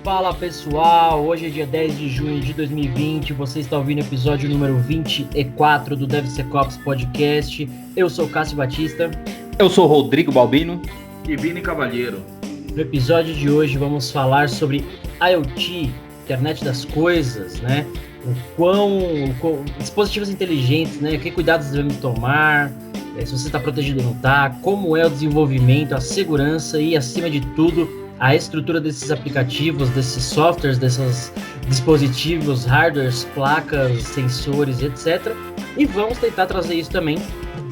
Fala pessoal, hoje é dia 10 de junho de 2020, você está ouvindo o episódio número 24 do DevSecOps Podcast. Eu sou o Cássio Batista. Eu sou o Rodrigo Balbino. E Vini Cavalheiro. No episódio de hoje vamos falar sobre IoT, Internet das Coisas, né? Dispositivos inteligentes, né? Que cuidados devemos tomar, se você está protegido ou não está, como é o desenvolvimento, a segurança e, acima de tudo, a estrutura desses aplicativos, desses softwares, desses dispositivos, hardwares, placas, sensores, etc. E vamos tentar trazer isso também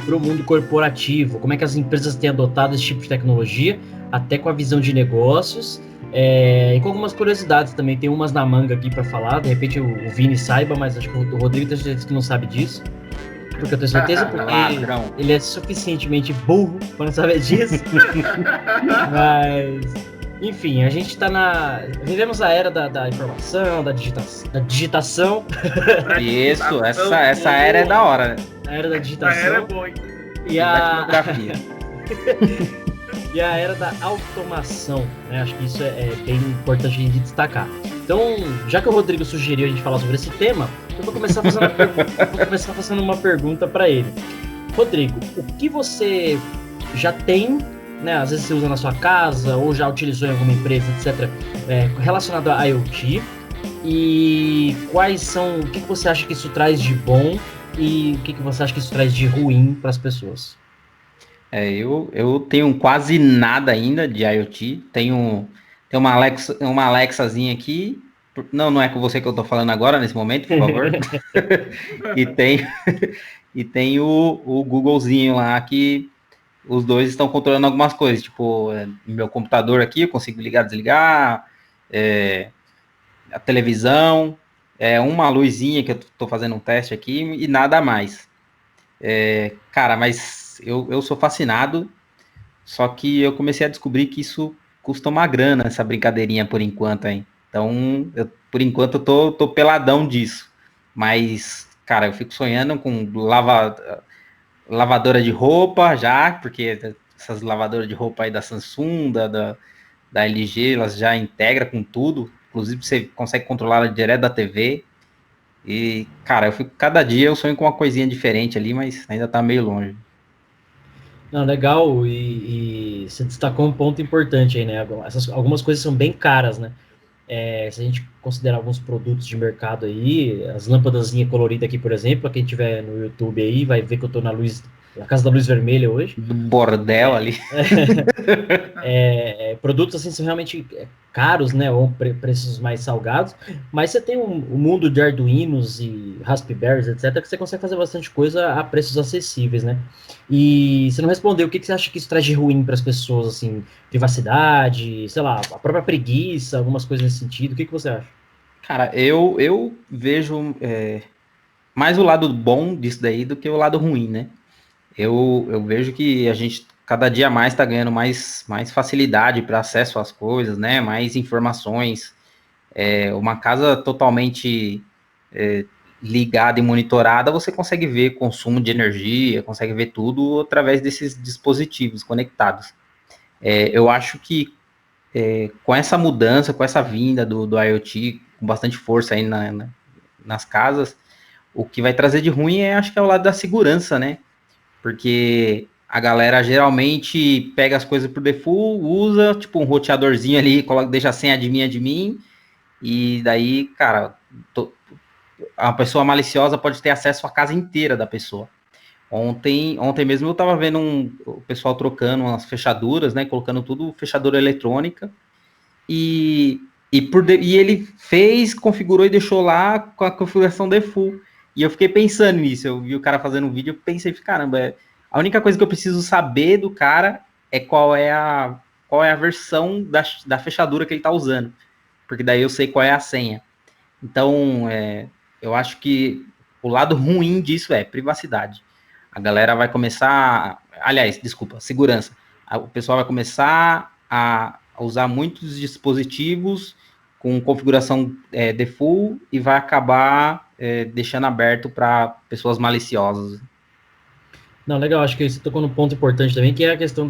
para o mundo corporativo, como é que as empresas têm adotado esse tipo de tecnologia, até com a visão de negócios, e com algumas curiosidades também. Tem umas na manga aqui para falar, de repente o Vini saiba, mas acho que o Rodrigo tem certeza que não sabe disso. Porque eu tenho certeza, porque ele é suficientemente burro para não saber disso. Mas... enfim, a gente tá vivemos a era da informação, da digitação. Isso, essa era é da hora, né? A era da digitação. A era é boa, hein? E a era da automação, né? Acho que isso é bem importante de destacar. Então, já que o Rodrigo sugeriu a gente falar sobre esse tema, eu vou começar fazendo uma pergunta para ele. Rodrigo, o que você já tem, né, às vezes você usa na sua casa ou já utilizou em alguma empresa, etc., relacionado a IoT, e o que você acha que isso traz de bom e o que você acha que isso traz de ruim para as pessoas? Eu tenho quase nada ainda de IoT. Tenho uma Alexazinha aqui. Não é com você que eu tô falando agora, nesse momento, por favor. e tem o Googlezinho lá, que os dois estão controlando algumas coisas. Tipo, meu computador aqui, eu consigo ligar, desligar, a televisão, uma luzinha que eu tô fazendo um teste aqui e nada mais. Cara, mas eu sou fascinado, só que eu comecei a descobrir que isso custa uma grana, essa brincadeirinha por enquanto, hein? Então, por enquanto eu tô peladão disso. Mas, cara, eu fico sonhando com lavadora de roupa já, porque essas lavadoras de roupa aí da Samsung, da LG, elas já integram com tudo. Inclusive, você consegue controlar ela direto da TV. E, cara, cada dia eu sonho com uma coisinha diferente ali, mas ainda tá meio longe. Não, legal, e você destacou um ponto importante aí, né? Algumas coisas são bem caras, né? Se a gente considerar alguns produtos de mercado aí, as lâmpadazinhas coloridas aqui, por exemplo, quem tiver no YouTube aí vai ver que eu tô na casa da luz vermelha hoje. Do bordel ali. Produtos assim são realmente caros, né? Ou preços mais salgados, mas você tem um mundo de Arduinos e Raspberries, etc., que você consegue fazer bastante coisa a preços acessíveis, né? E você não respondeu, o que você acha que isso traz de ruim para as pessoas, assim, privacidade, sei lá, a própria preguiça, algumas coisas nesse sentido, o que você acha? Cara, eu vejo mais o lado bom disso daí do que o lado ruim, né? Eu vejo que a gente cada dia mais está ganhando mais facilidade para acesso às coisas, né? Mais informações. Uma casa totalmente ligada e monitorada, você consegue ver consumo de energia, consegue ver tudo através desses dispositivos conectados. Eu acho que com essa mudança, com essa vinda do IoT, com bastante força aí nas casas, o que vai trazer de ruim acho que é o lado da segurança, né? Porque a galera geralmente pega as coisas por default, usa tipo um roteadorzinho ali, deixa a senha adivinha de mim, e daí, cara, a pessoa maliciosa pode ter acesso à casa inteira da pessoa. Ontem mesmo eu tava vendo o pessoal trocando umas fechaduras, né, colocando tudo fechadura eletrônica, e ele configurou e deixou lá com a configuração default. E eu fiquei pensando nisso, eu vi o cara fazendo um vídeo, eu pensei, caramba, a única coisa que eu preciso saber do cara é qual é a versão da fechadura que ele tá usando, porque daí eu sei qual é a senha. Então, eu acho que o lado ruim disso é privacidade. A galera vai começar, segurança. O pessoal vai começar a usar muitos dispositivos com configuração default e vai acabar deixando aberto para pessoas maliciosas. Não, legal, acho que você tocou num ponto importante também, que é a questão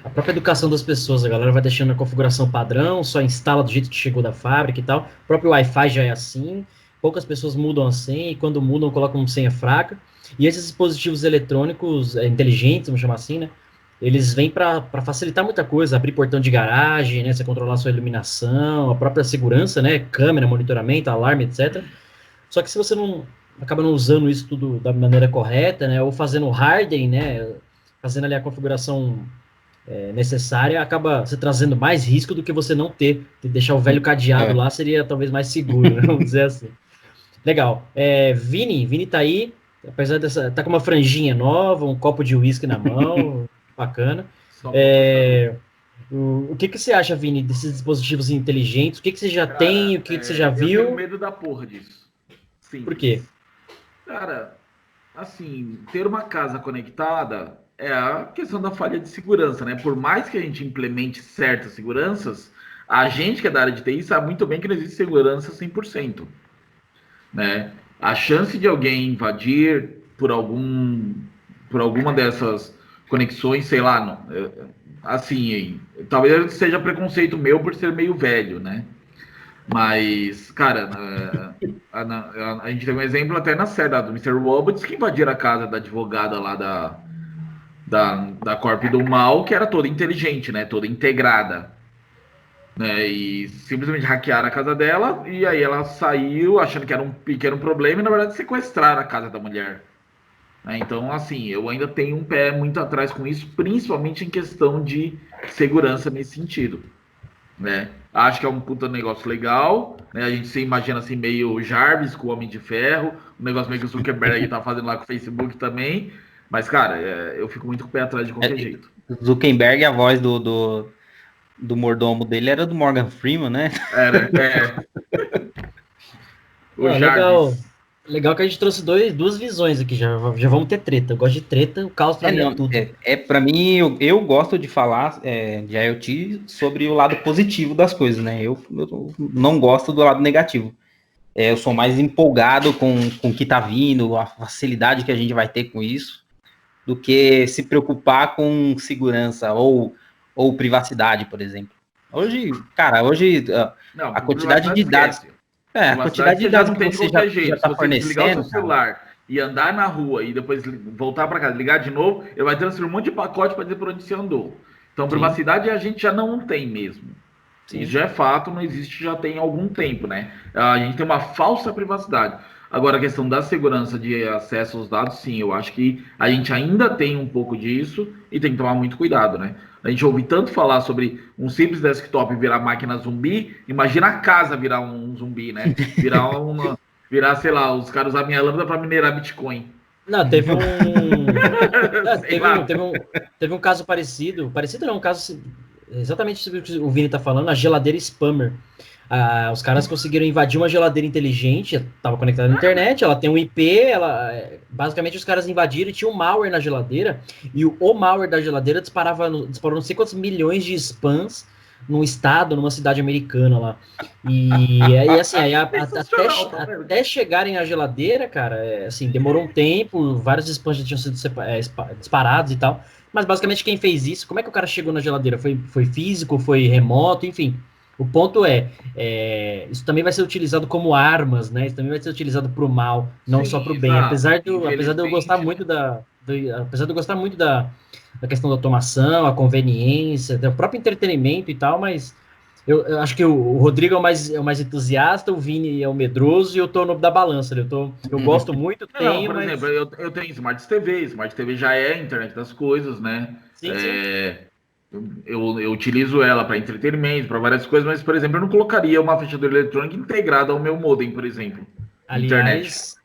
a própria educação das pessoas, a galera vai deixando a configuração padrão, só instala do jeito que chegou da fábrica e tal. O próprio Wi-Fi já é assim, poucas pessoas mudam a senha, e quando mudam, colocam uma senha fraca. E esses dispositivos eletrônicos inteligentes, vamos chamar assim, né? Eles vêm para facilitar muita coisa, abrir portão de garagem, né? Você controlar a sua iluminação, a própria segurança, né? Câmera, monitoramento, alarme, etc. Só que se você não acaba não usando isso tudo da maneira correta, né? Ou fazendo hardening, né? Fazendo ali a configuração necessária, acaba se trazendo mais risco do que você não ter. Deixar o velho cadeado lá seria talvez mais seguro, né? Vamos dizer assim. Legal. Vini tá aí, apesar dessa. Tá com uma franjinha nova, um copo de uísque na mão, bacana. O que você acha, Vini, desses dispositivos inteligentes? O que você já tem? O que você já viu? Eu tenho medo da porra disso. Simples. Por quê? Cara, assim, ter uma casa conectada é a questão da falha de segurança, né? Por mais que a gente implemente certas seguranças, a gente que é da área de TI sabe muito bem que não existe segurança 100%, né? A chance de alguém invadir por alguma dessas conexões, sei lá, não, assim, talvez seja preconceito meu por ser meio velho, né? Mas, cara, a gente tem um exemplo até na série do Mr. Robots que invadiram a casa da advogada lá da Corp do Mal, que era toda inteligente, né? Toda integrada. Né? E simplesmente hackearam a casa dela e aí ela saiu achando que era um pequeno problema e na verdade sequestraram a casa da mulher. Né? Então, assim, eu ainda tenho um pé muito atrás com isso, principalmente em questão de segurança nesse sentido. Né? Acho que é um puta negócio legal, né? A gente se imagina assim meio Jarvis com o Homem de Ferro, um negócio meio que o Zuckerberg tá fazendo lá com o Facebook também, mas cara, eu fico muito com o pé atrás de qualquer jeito. Zuckerberg, a voz do mordomo dele era do Morgan Freeman, né? Era, o Jarvis. Legal que a gente trouxe duas visões aqui, já vamos ter treta. Eu gosto de treta, o caos pra mim é tudo. Pra mim, eu gosto de falar de IoT sobre o lado positivo das coisas, né? Eu não gosto do lado negativo. Eu sou mais empolgado com o que tá vindo, a facilidade que a gente vai ter com isso, do que se preocupar com segurança ou privacidade, por exemplo. Hoje, cara, a quantidade de dados... a quantidade de dados que você já tá fornecendo... Se desligar o seu celular e andar na rua e depois voltar para casa, ligar de novo, ele vai transferir um monte de pacote para dizer por onde você andou. Então, privacidade a gente já não tem mesmo. Sim. Isso já é fato, não existe já tem algum tempo, né? A gente tem uma falsa privacidade. Agora, a questão da segurança de acesso aos dados, sim, eu acho que a gente ainda tem um pouco disso e tem que tomar muito cuidado, né? A gente ouve tanto falar sobre um simples desktop virar máquina zumbi, imagina a casa virar um zumbi, né? Virar, sei lá, os caras usar minha lâmpada para minerar Bitcoin. Não, teve um caso parecido não, um caso exatamente o que o Vini tá falando, a geladeira spammer. Os caras conseguiram invadir uma geladeira inteligente, estava conectada na internet, ela tem um IP, basicamente os caras invadiram e tinha um malware na geladeira, e o malware da geladeira disparou não sei quantos milhões de spams num estado, numa cidade americana lá. E assim, até chegarem à geladeira, cara, assim, demorou um tempo, vários spams já tinham sido disparados e tal, mas basicamente quem fez isso, como é que o cara chegou na geladeira? Foi físico, foi remoto, enfim. O ponto isso também vai ser utilizado como armas, né? Isso também vai ser utilizado para o mal, não só para o bem. Apesar de eu gostar muito da questão da automação, a conveniência, do próprio entretenimento e tal, mas eu acho que o Rodrigo é o mais entusiasta, o Vini é o medroso e eu tô no da balança. Eu gosto muito, por exemplo, eu tenho Smart TV já é a internet das coisas, né? Sim. Eu utilizo ela para entretenimento, para várias coisas, mas, por exemplo, eu não colocaria uma fechadura eletrônica integrada ao meu modem, por exemplo. Aliás,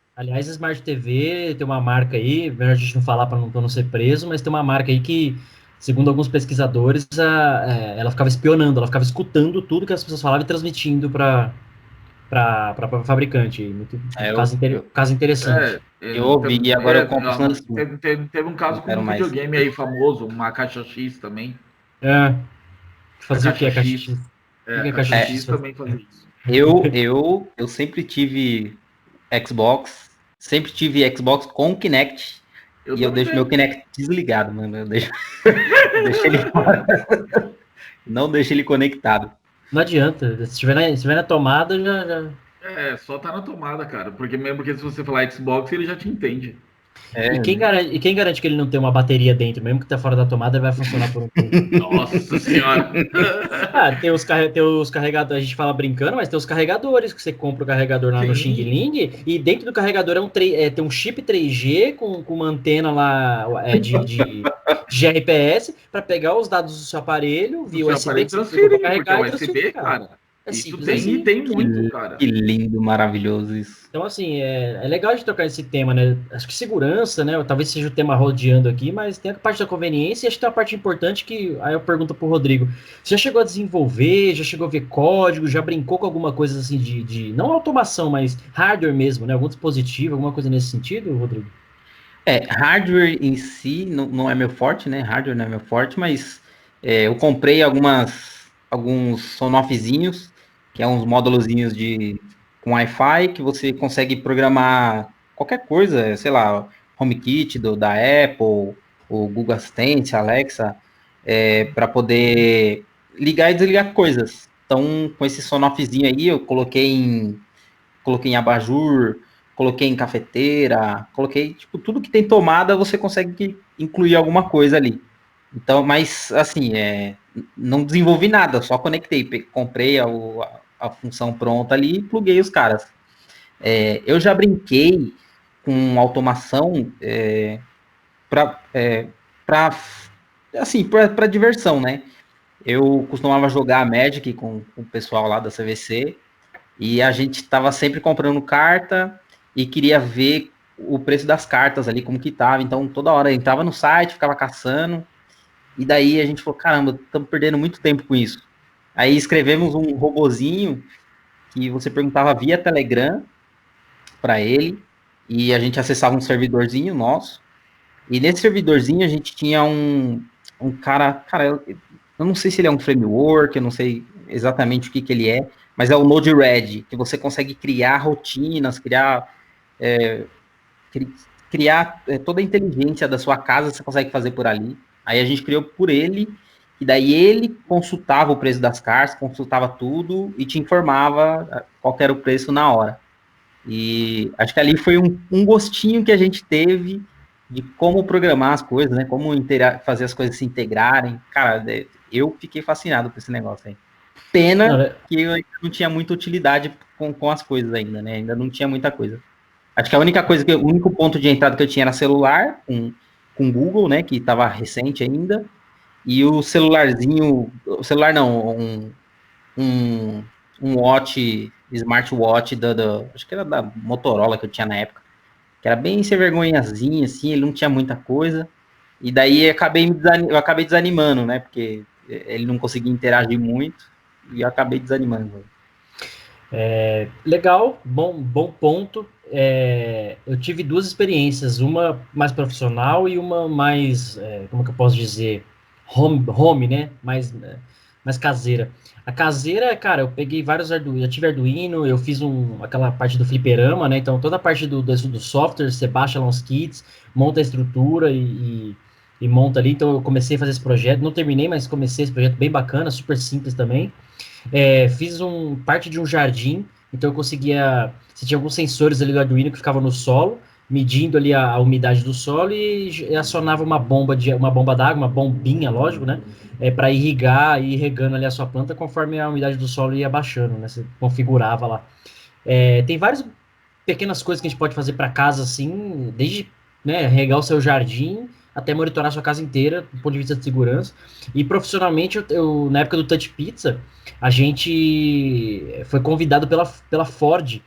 Smart TV tem uma marca aí, melhor a gente não falar para não ser preso, mas tem uma marca aí que, segundo alguns pesquisadores, ela ficava espionando, ela ficava escutando tudo que as pessoas falavam e transmitindo para fabricante. Caso interessante. Eu ouvi e agora eu compro teve um caso com um videogame aí famoso, uma caixa X também. Fazia o que a caixa X? A caixa X também fazia isso. Eu sempre tive Xbox com Kinect Eu E eu também deixo meu tenho. Kinect desligado, mano. Eu deixo ele fora. Não deixo ele conectado. Não adianta. Se estiver na tomada, já. É, só tá na tomada, cara. Porque mesmo porque se você falar Xbox, ele já te entende. E É, quem garante que ele não tem uma bateria dentro, mesmo que tá fora da tomada, ele vai funcionar por um tempo. Nossa senhora. Ah, tem os carregadores, a gente fala brincando, mas tem os carregadores que você compra o carregador lá no Xing Sim, Ling, e dentro do carregador tem um chip 3G com uma antena lá de GRPS para pegar os dados do seu aparelho do via seu USB aparelho que você pegou para transferir, porque é carregar e USB, transferir, cara. cara. É Isso simples tem e assim. tem muito, que cara. lindo, maravilhoso isso. Então, assim, é legal de tocar esse tema, né? Acho que segurança, né? Talvez seja o tema rodeando aqui, mas tem a parte da conveniência e acho que tem uma parte importante que aí eu pergunto pro Rodrigo. Você já chegou a desenvolver, já chegou a ver código, já brincou com alguma coisa assim não automação, mas hardware mesmo, né? Algum dispositivo, alguma coisa nesse sentido, Rodrigo? Hardware em si não é meu forte, né? Hardware não é meu forte, mas eu comprei alguns sonoffzinhos, que é uns módulozinhos com Wi-Fi, que você consegue programar qualquer coisa, sei lá, HomeKit da Apple, o Google Assistant, Alexa, para poder ligar e desligar coisas. Então, com esse sonoffzinho aí, eu coloquei em abajur, coloquei em cafeteira, coloquei, tipo, tudo que tem tomada, você consegue incluir alguma coisa ali. Então, mas, assim, não desenvolvi nada, só conectei, comprei a função pronta ali e pluguei os caras. Eu já brinquei com automação para assim, para diversão, né? Eu costumava jogar Magic com o pessoal lá da CVC, e a gente estava sempre comprando carta e queria ver o preço das cartas ali, como que tava. Então, toda hora entrava no site, ficava caçando. E daí a gente falou, caramba, estamos perdendo muito tempo com isso. Aí escrevemos um robozinho que você perguntava via Telegram para ele, e a gente acessava um servidorzinho nosso. E nesse servidorzinho a gente tinha um cara, eu não sei se ele é um framework, eu não sei exatamente o que ele é, mas é o Node-RED, que você consegue criar rotinas, é, criar toda a inteligência da sua casa, você consegue fazer por ali. Aí a gente criou por ele, e daí ele consultava o preço das cartas, consultava tudo e te informava qual era o preço na hora. E acho que ali foi um gostinho que a gente teve de como programar as coisas, né? Como fazer as coisas se integrarem. Cara, eu fiquei fascinado com esse negócio aí. Não, Pena né? que eu ainda não tinha muita utilidade com as coisas ainda, né? Ainda não tinha muita coisa. Acho que a única coisa o único ponto de entrada que eu tinha era celular, com Google, né? Que estava recente ainda. E o celularzinho, o celular não, um, um watch, smartwatch acho que era da Motorola que eu tinha na época, que era bem sem vergonhazinho, assim, ele não tinha muita coisa. E daí eu acabei desanimando, né? Porque ele não conseguia interagir muito e eu acabei desanimando. Legal, bom ponto. Eu tive duas experiências, uma mais profissional e uma mais, como que eu posso dizer, home, né? Mais caseira. A caseira, cara, eu peguei vários Arduino, já tive Arduino, eu fiz aquela parte do fliperama, né? Então toda a parte do software, você baixa lá uns kits, monta a estrutura e monta ali. Então eu comecei a fazer esse projeto, não terminei, mas comecei esse projeto bem bacana, super simples também. Fiz parte de um jardim, então eu conseguia. Você tinha alguns sensores ali do Arduino que ficavam no solo, medindo ali a umidade do solo e acionava uma bomba d'água, uma bombinha, lógico, né? Para irrigar e ir regando ali a sua planta conforme a umidade do solo ia baixando, né? Você configurava lá. Tem várias pequenas coisas que a gente pode fazer para casa, assim, desde, né, regar o seu jardim até monitorar a sua casa inteira, do ponto de vista de segurança. E profissionalmente, na época do Touch Pizza, a gente foi convidado pela Ford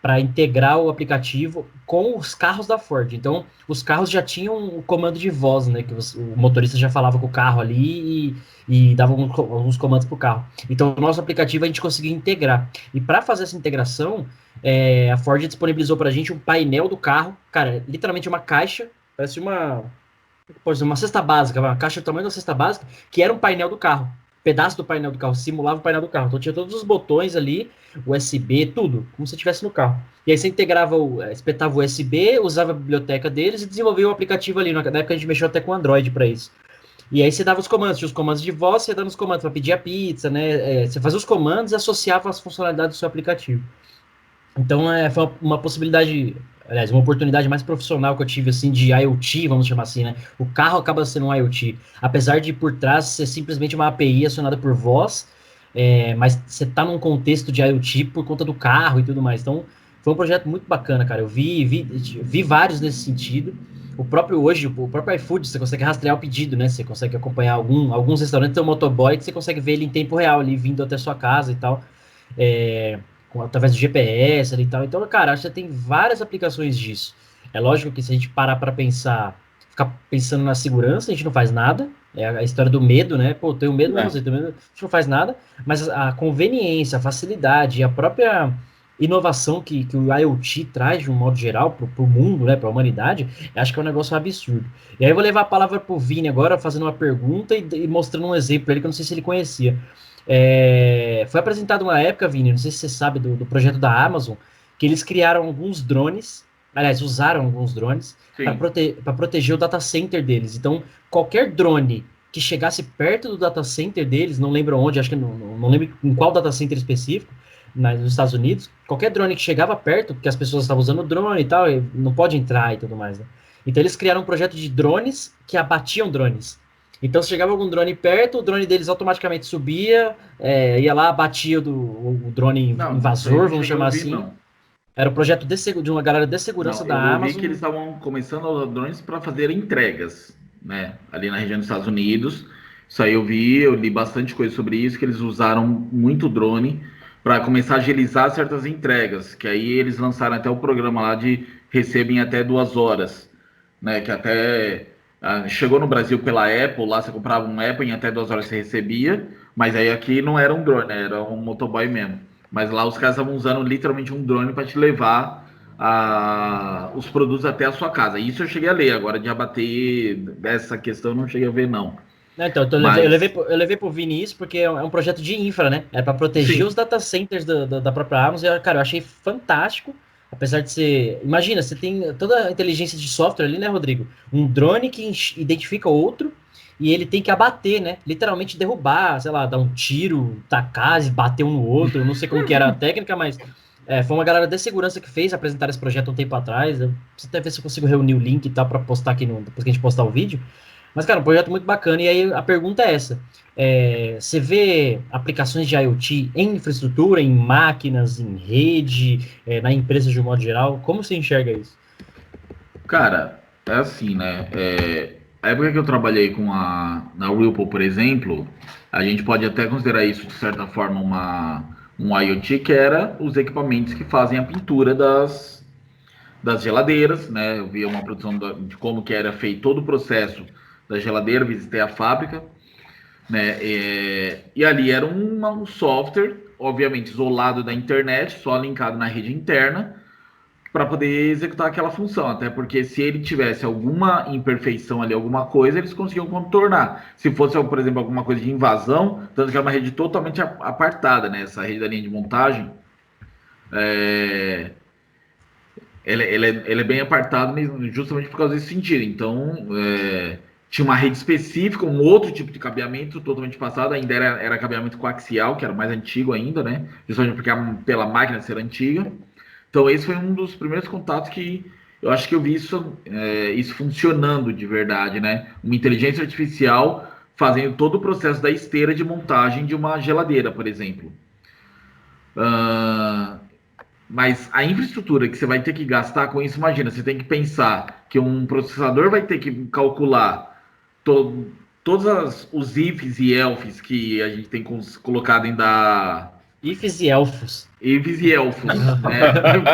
para integrar o aplicativo com os carros da Ford. Então, os carros já tinham o comando de voz, né? Que o motorista já falava com o carro ali e dava alguns comandos para o carro. Então, o nosso aplicativo a gente conseguia integrar. E para fazer essa integração, a Ford disponibilizou para a gente um painel do carro, cara, literalmente uma caixa, parece uma cesta básica, uma caixa do tamanho da cesta básica, que era um painel do carro. pedaço do painel do carro, simulava o painel do carro. Então tinha todos os botões ali, USB, tudo, como se estivesse no carro. E aí você integrava, espetava o USB, usava a biblioteca deles e desenvolvia o aplicativo ali. Na época a gente mexeu até com Android para isso. E aí você dava os comandos, tinha os comandos de voz, você dava os comandos para pedir a pizza, né? Você fazia os comandos e associava as funcionalidades do seu aplicativo. Então foi uma possibilidade, aliás, uma oportunidade mais profissional que eu tive assim de IoT, vamos chamar assim, né? O carro acaba sendo um IoT, apesar de por trás ser simplesmente uma API acionada por voz, mas você tá num contexto de IoT por conta do carro e tudo mais. Então foi um projeto muito bacana, cara. Eu vi vários nesse sentido. O próprio iFood, você consegue rastrear o pedido, né? Você consegue acompanhar alguns restaurantes, tem um motoboy que você consegue ver ele em tempo real ali, vindo até sua casa e tal. É, através do GPS ali e tal. Então, cara, acho que tem várias aplicações disso. É lógico que se a gente parar para pensar, ficar pensando na segurança, a gente não faz nada. É a história do medo, né? Pô, tenho medo, mas não sei, tenho medo, a gente não faz nada. Mas a conveniência, a facilidade, a própria inovação que o IoT traz de um modo geral para o mundo, né, para a humanidade, acho que é um negócio absurdo. E aí eu vou levar a palavra para o Vini agora, fazendo uma pergunta e mostrando um exemplo para ele que eu não sei se ele conhecia. Foi apresentado uma época, Vini, não sei se você sabe, do projeto da Amazon, que eles criaram alguns drones, aliás, usaram alguns drones para proteger o data center deles. Então, qualquer drone que chegasse perto do data center deles, não lembro onde, acho que não lembro em qual data center específico, nos Estados Unidos, qualquer drone que chegava perto, porque as pessoas estavam usando o drone e tal, não pode entrar e tudo mais, né? Então eles criaram um projeto de drones que abatiam drones. Então, se chegava algum drone perto, o drone deles automaticamente subia, ia lá, batia o drone invasor, vamos chamar assim. Não. Era um projeto de uma galera de segurança da Amazon. Eu vi que eles estavam começando a usar drones para fazer entregas, né? Ali na região dos Estados Unidos. Isso aí eu li bastante coisa sobre isso, que eles usaram muito drone para começar a agilizar certas entregas, que aí eles lançaram até o programa lá de recebem até 2 horas, né? Que até chegou no Brasil pela Apple, lá você comprava um Apple e em até 2 horas você recebia, mas aí aqui não era um drone, né? Era um motoboy mesmo. Mas lá os caras estavam usando literalmente um drone para te levar os produtos até a sua casa. Isso eu cheguei a ler, agora de abater dessa questão eu não cheguei a ver, não. Então, eu levei pro Vini isso porque é um projeto de infra, né? É para proteger os data centers da própria Amazon. E, cara, eu achei fantástico. Apesar de ser. Imagina, você tem toda a inteligência de software ali, né, Rodrigo? Um drone que identifica outro e ele tem que abater, né? Literalmente derrubar, sei lá, dar um tiro, tacar, bater um no outro. Eu não sei como que era a técnica, mas foi uma galera de segurança que fez apresentar esse projeto um tempo atrás. Eu preciso até ver se eu consigo reunir o link e tal para postar aqui depois que a gente postar o vídeo. Mas, cara, um projeto muito bacana. E aí a pergunta é essa. Você vê aplicações de IoT em infraestrutura, em máquinas, em rede, na empresa de um modo geral? Como você enxerga isso? Cara, é assim, né? A época que eu trabalhei na Whirlpool, por exemplo, a gente pode até considerar isso, de certa forma, um IoT, que era os equipamentos que fazem a pintura das geladeiras, né? Eu via uma produção de como que era feito todo o processo da geladeira, visitei a fábrica, né? E ali era um software, obviamente isolado da internet, só linkado na rede interna, para poder executar aquela função. Até porque se ele tivesse alguma imperfeição ali, alguma coisa, eles conseguiam contornar. Se fosse, por exemplo, alguma coisa de invasão, tanto que é uma rede totalmente apartada, né? Essa rede da linha de montagem, ele é bem apartado justamente por causa desse sentido. Então, tinha uma rede específica, um outro tipo de cabeamento totalmente passado, ainda era cabeamento coaxial, que era mais antigo ainda, né? Justamente porque pela máquina ser antiga. Então, esse foi um dos primeiros contatos que eu acho que eu vi isso funcionando de verdade, né? Uma inteligência artificial fazendo todo o processo da esteira de montagem de uma geladeira, por exemplo. Mas a infraestrutura que você vai ter que gastar com isso, imagina, você tem que pensar que um processador vai ter que calcular todos os ifs e elfs que a gente tem colocado em da... Ifs e elfos. Ifs e elfos, né?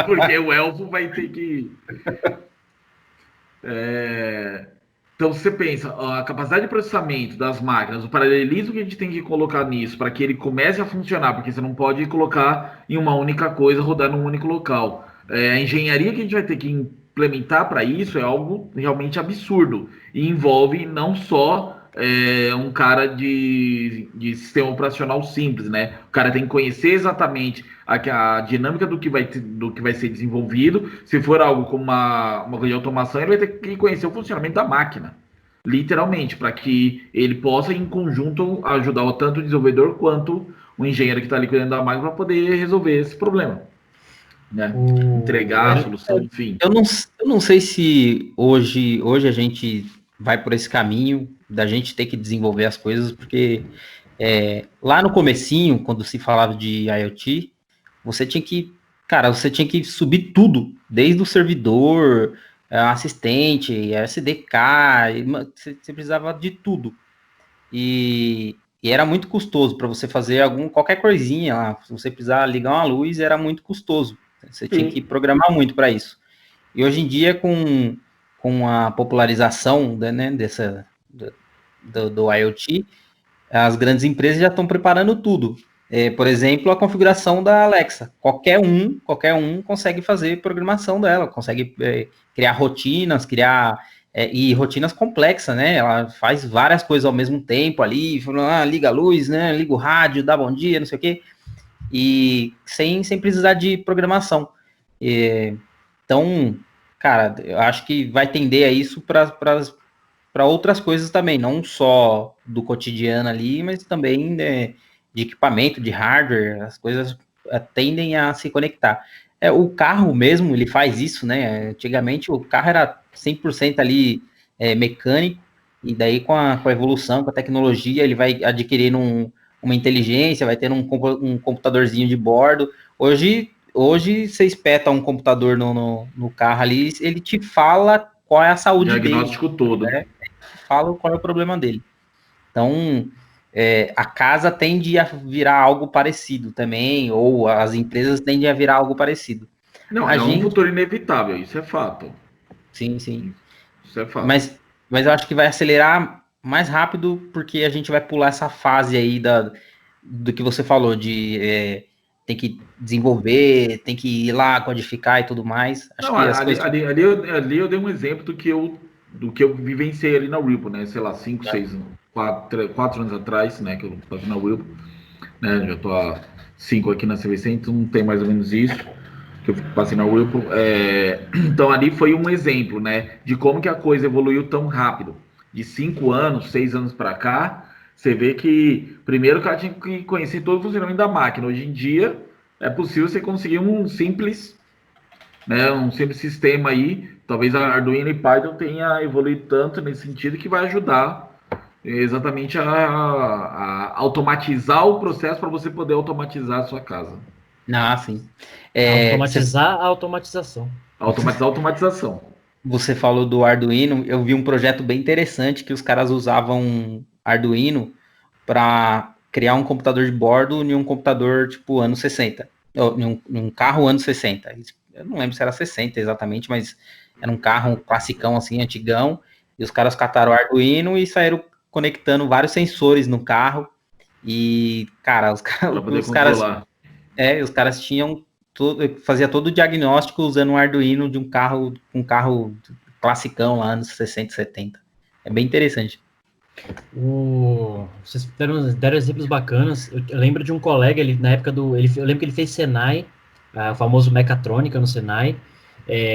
Porque o elfo vai ter que... Então, se você pensa, a capacidade de processamento das máquinas, o paralelismo que a gente tem que colocar nisso para que ele comece a funcionar, porque você não pode colocar em uma única coisa, rodar num único local. A engenharia que a gente vai ter que implementar para isso é algo realmente absurdo. E envolve não só um cara de sistema operacional simples, né? O cara tem que conhecer exatamente a dinâmica do que vai ser desenvolvido. Se for algo como uma coisa de automação, ele vai ter que conhecer o funcionamento da máquina, literalmente, para que ele possa, em conjunto, ajudar tanto o desenvolvedor quanto o engenheiro que está ali cuidando da máquina para poder resolver esse problema, né? Entregar a solução, enfim. Eu não sei se hoje a gente vai por esse caminho da gente ter que desenvolver as coisas, porque lá no comecinho, quando se falava de IoT, você tinha que subir tudo, desde o servidor, assistente, SDK, você precisava de tudo. E era muito custoso para você fazer qualquer coisinha lá. Se você precisar ligar uma luz, era muito custoso. Você tinha que programar muito para isso. E hoje em dia, com a popularização né, do IoT, as grandes empresas já estão preparando tudo. Por exemplo, a configuração da Alexa. Qualquer um consegue fazer programação dela, consegue criar rotinas, e rotinas complexas, né? Ela faz várias coisas ao mesmo tempo ali, liga a luz, né? Liga o rádio, dá bom dia, não sei o quê, e sem precisar de programação. Então, cara, eu acho que vai tender a isso para outras coisas também, não só do cotidiano ali, mas também, né, de equipamento, de hardware, as coisas tendem a se conectar. O carro mesmo, ele faz isso, né? Antigamente o carro era 100% ali mecânico, e daí com a evolução, com a tecnologia, ele vai adquirindo uma inteligência, vai tendo um computadorzinho de bordo. Hoje você espeta um computador no carro ali, ele te fala qual é a saúde dele. Diagnóstico todo. Né? Fala qual é o problema dele. Então, a casa tende a virar algo parecido também, ou as empresas tendem a virar algo parecido. Não, um futuro inevitável, isso é fato. Sim, sim. Isso é fato. Mas eu acho que vai acelerar mais rápido, porque a gente vai pular essa fase aí do que você falou, de tem que desenvolver, tem que ir lá, codificar e tudo mais. Acho que ali eu dei um exemplo do que eu vivenciei ali na Ripple, né? Sei lá, 5, 6, 4 anos atrás, né? Que eu estava na Ripple, né? Já tô há 5 aqui na CVC, então não tem mais ou menos isso que eu passei na Whirlpool. Então ali foi um exemplo, né, de como que a coisa evoluiu tão rápido. De 5 anos, 6 anos para cá, você vê que primeiro o cara tinha que conhecer todo o funcionamento da máquina. Hoje em dia é possível você conseguir um simples sistema aí. Talvez a Arduino e Python tenha evoluído tanto nesse sentido que vai ajudar exatamente a automatizar o processo para você poder automatizar a sua casa. Ah, sim. Automatizar a automatização. Automatizar a automatização. Você falou do Arduino, eu vi um projeto bem interessante que os caras usavam Arduino para criar um computador de bordo em um computador tipo anos 60. Em um carro anos 60. Eu não lembro se era 60 exatamente, mas era um carro classicão assim, antigão, e os caras cataram o Arduino e saíram conectando vários sensores no carro. E, cara, os caras tinham fazia todo o diagnóstico usando um Arduino de um carro classicão lá nos 60, 70. É bem interessante. Vocês deram exemplos bacanas. Eu lembro de um colega, na época eu lembro que ele fez Senai, o famoso Mecatrônica no Senai.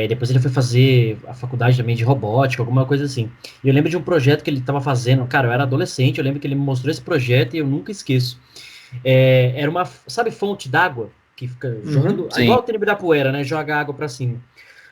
Depois ele foi fazer a faculdade também de robótica, alguma coisa assim. E eu lembro de um projeto que ele estava fazendo. Cara, eu era adolescente, eu lembro que ele me mostrou esse projeto e eu nunca esqueço. Era uma, sabe, fonte d'água que fica jogando, igual o tempo da poeira, né? Joga água para cima.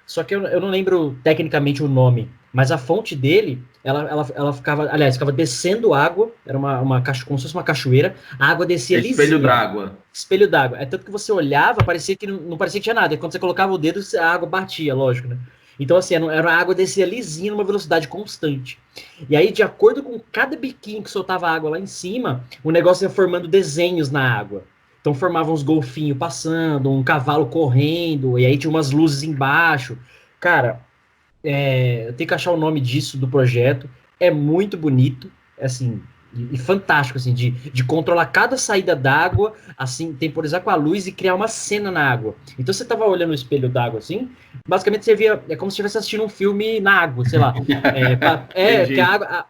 Só que eu não lembro tecnicamente o nome, mas a fonte dele, ela ficava descendo água, era como se fosse uma cachoeira, a água descia lisinha. Espelho d'água. Espelho d'água. É tanto que você olhava, parecia que não parecia que tinha nada. E quando você colocava o dedo, a água batia, lógico, né? Então, assim, era a água descia lisinha numa velocidade constante. E aí, de acordo com cada biquinho que soltava água lá em cima, o negócio ia formando desenhos na água. Então formavam uns golfinhos passando, um cavalo correndo, e aí tinha umas luzes embaixo. Cara, eu tenho que achar o nome disso, do projeto. É muito bonito. Assim, e fantástico, assim, de controlar cada saída d'água, assim, temporizar com a luz e criar uma cena na água. Então você tava olhando o espelho d'água, assim, basicamente você via, é como se estivesse assistindo um filme na água, sei lá. Que a água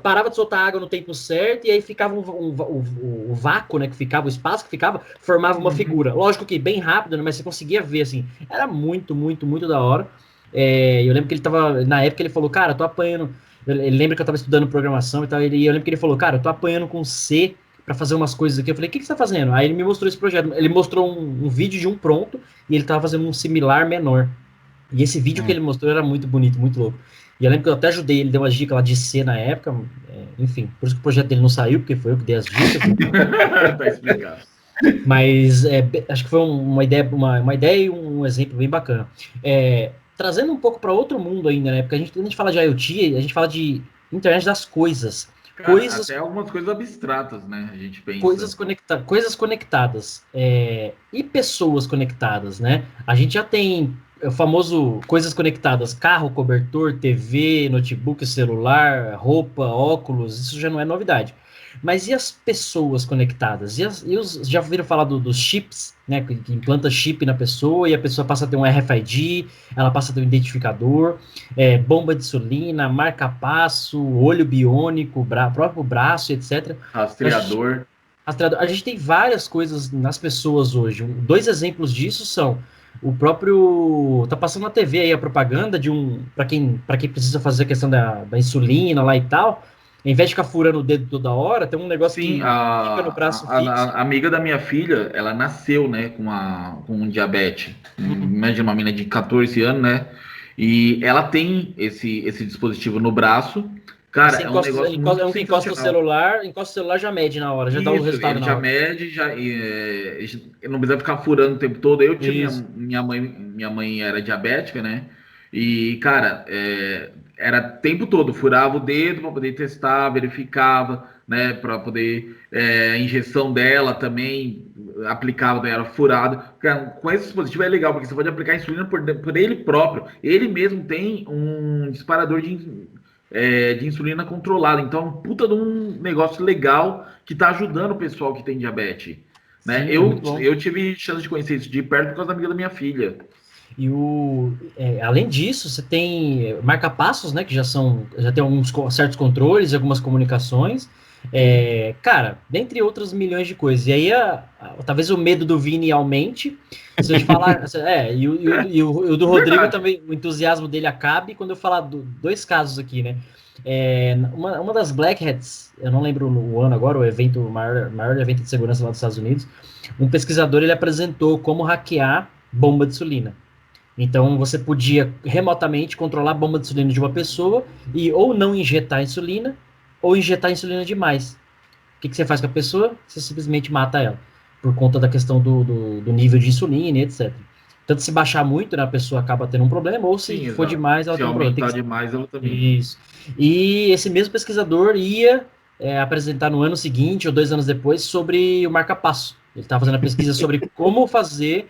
parava de soltar água no tempo certo, e aí ficava o vácuo, né, que ficava, o espaço que ficava, formava uma figura. Lógico que bem rápido, né, mas você conseguia ver, assim, era muito, muito, muito da hora. Eu lembro que ele tava, na época ele falou, cara, tô apanhando. Ele lembra que eu tava estudando programação e tal. Eu lembro que ele falou, cara, eu tô apanhando com C pra fazer umas coisas aqui. Eu falei, o que você tá fazendo? Aí ele me mostrou esse projeto. Ele mostrou um vídeo de um pronto e ele tava fazendo um similar menor. E esse vídeo que ele mostrou era muito bonito, muito louco. E eu lembro que eu até ajudei, ele deu umas dicas lá de C na época. Enfim, por isso que o projeto dele não saiu, porque foi eu que dei as dicas. Tá explicado. Mas acho que foi uma ideia e um exemplo bem bacana. Trazendo um pouco para outro mundo ainda, né? Porque quando a gente fala de IoT, a gente fala de internet das coisas. Cara, até algumas coisas abstratas, né? A gente pensa. Coisas conectadas. E pessoas conectadas, né? A gente já tem o famoso coisas conectadas, carro, cobertor, TV, notebook, celular, roupa, óculos, isso já não é novidade. Mas e as pessoas conectadas? Já ouviram falar dos chips, né? Que implanta chip na pessoa e a pessoa passa a ter um RFID, ela passa a ter um identificador, bomba de insulina, marca-passo, olho biônico, próprio braço, etc. Rastreador. A gente tem várias coisas nas pessoas hoje. Dois exemplos disso são o próprio. Tá passando na TV aí a propaganda de para quem precisa fazer a questão da insulina lá e tal. Ao invés de ficar furando o dedo toda hora, tem um negócio que fica no braço fixo. A amiga da minha filha, ela nasceu, né, com um diabetes. Imagina uma menina de 14 anos, né? E ela tem esse dispositivo no braço. Cara, é um negócio muito encosta o celular já mede na hora, já dá o resultado na hora. Já mede, não precisa ficar furando o tempo todo. Eu tinha minha mãe era diabética, né? E, cara, era o tempo todo, furava o dedo para poder testar, verificava, né? Para poder injeção dela também aplicava, daí era furado. Cara, com esse dispositivo é legal, porque você pode aplicar insulina por ele próprio. Ele mesmo tem um disparador de insulina controlada. Então, é um puta de um negócio legal que tá ajudando o pessoal que tem diabetes. Né? Sim, eu tive chance de conhecer isso de perto por causa da amiga da minha filha. E além disso, você tem marca-passos, né? Que já tem alguns certos controles e algumas comunicações. Cara, dentre outras milhões de coisas. E aí, talvez o medo do Vini aumente. Se eu te falar. E o do Rodrigo também, o entusiasmo dele acabe quando eu falar dois casos aqui, né? Uma das Black Hats, eu não lembro o ano agora, o maior evento de segurança lá dos Estados Unidos, um pesquisador ele apresentou como hackear bomba de insulina. Então você podia remotamente controlar a bomba de insulina de uma pessoa e ou não injetar insulina ou injetar insulina demais. O que você faz com a pessoa? Você simplesmente mata ela, por conta da questão do nível de insulina e etc. Tanto se baixar muito, né, a pessoa acaba tendo um problema, ou se for demais, ela tem um problema. Se aumentar demais, ela também. Isso. E esse mesmo pesquisador ia apresentar no ano seguinte ou 2 anos depois sobre o marca-passo. Ele estava fazendo a pesquisa sobre como fazer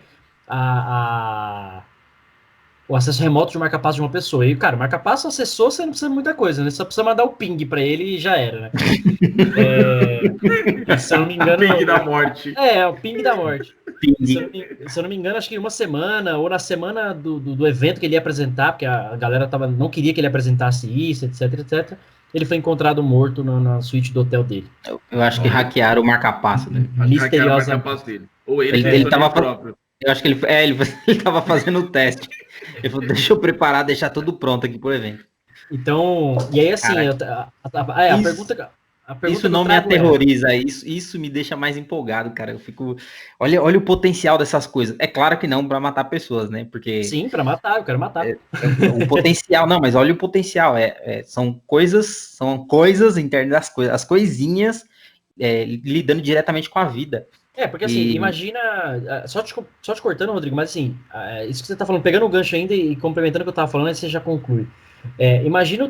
o acesso remoto de marca-passo de uma pessoa. E, cara, o marca-passo acessou, você não precisa de muita coisa, né? Só precisa mandar o ping para ele e já era, né? Se eu não me engano... O ping da morte. O ping da morte. Se eu não me engano, acho que uma semana, ou na semana do evento que ele ia apresentar, porque a galera não queria que ele apresentasse isso, etc, etc. Ele foi encontrado morto na suíte do hotel dele. Eu acho que hackearam o marca-passo dele. Misteriosamente. Ou ele tava próprio. Eu acho que ele tava fazendo o teste. Ele falou, deixa eu preparar, deixar tudo pronto aqui pro evento. Então, e aí assim, a pergunta isso não me aterroriza, isso me deixa mais empolgado, cara. Eu fico, olha o potencial dessas coisas. É claro que não para matar pessoas, né? Porque sim, para matar, eu quero matar. O potencial, não, mas olha o potencial. São coisas internas das coisas, as coisinhas lidando diretamente com a vida. Porque assim, imagina, só te cortando, Rodrigo, mas assim, isso que você tá falando, pegando o gancho ainda e complementando o que eu tava falando, aí você já conclui. Imagina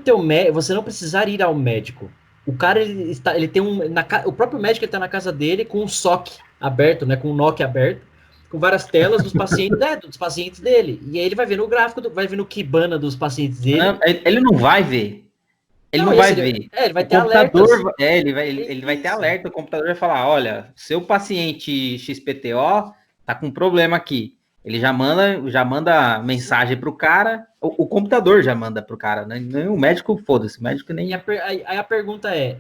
você não precisar ir ao médico. O cara, ele tem o próprio médico, ele tá na casa dele com um SOC aberto, né, com um NOC aberto, com várias telas dos pacientes dele. E aí ele vai ver no gráfico, vai ver no Kibana dos pacientes dele. Não, ele não vai ver. Ele não vai ver. Ele vai O ter computador, alertas. ele vai ter alerta. O computador vai falar: olha, seu paciente XPTO tá com problema aqui. Ele já manda mensagem pro cara. O computador já manda pro cara, né? O médico, foda-se, o médico nem. Aí a pergunta é: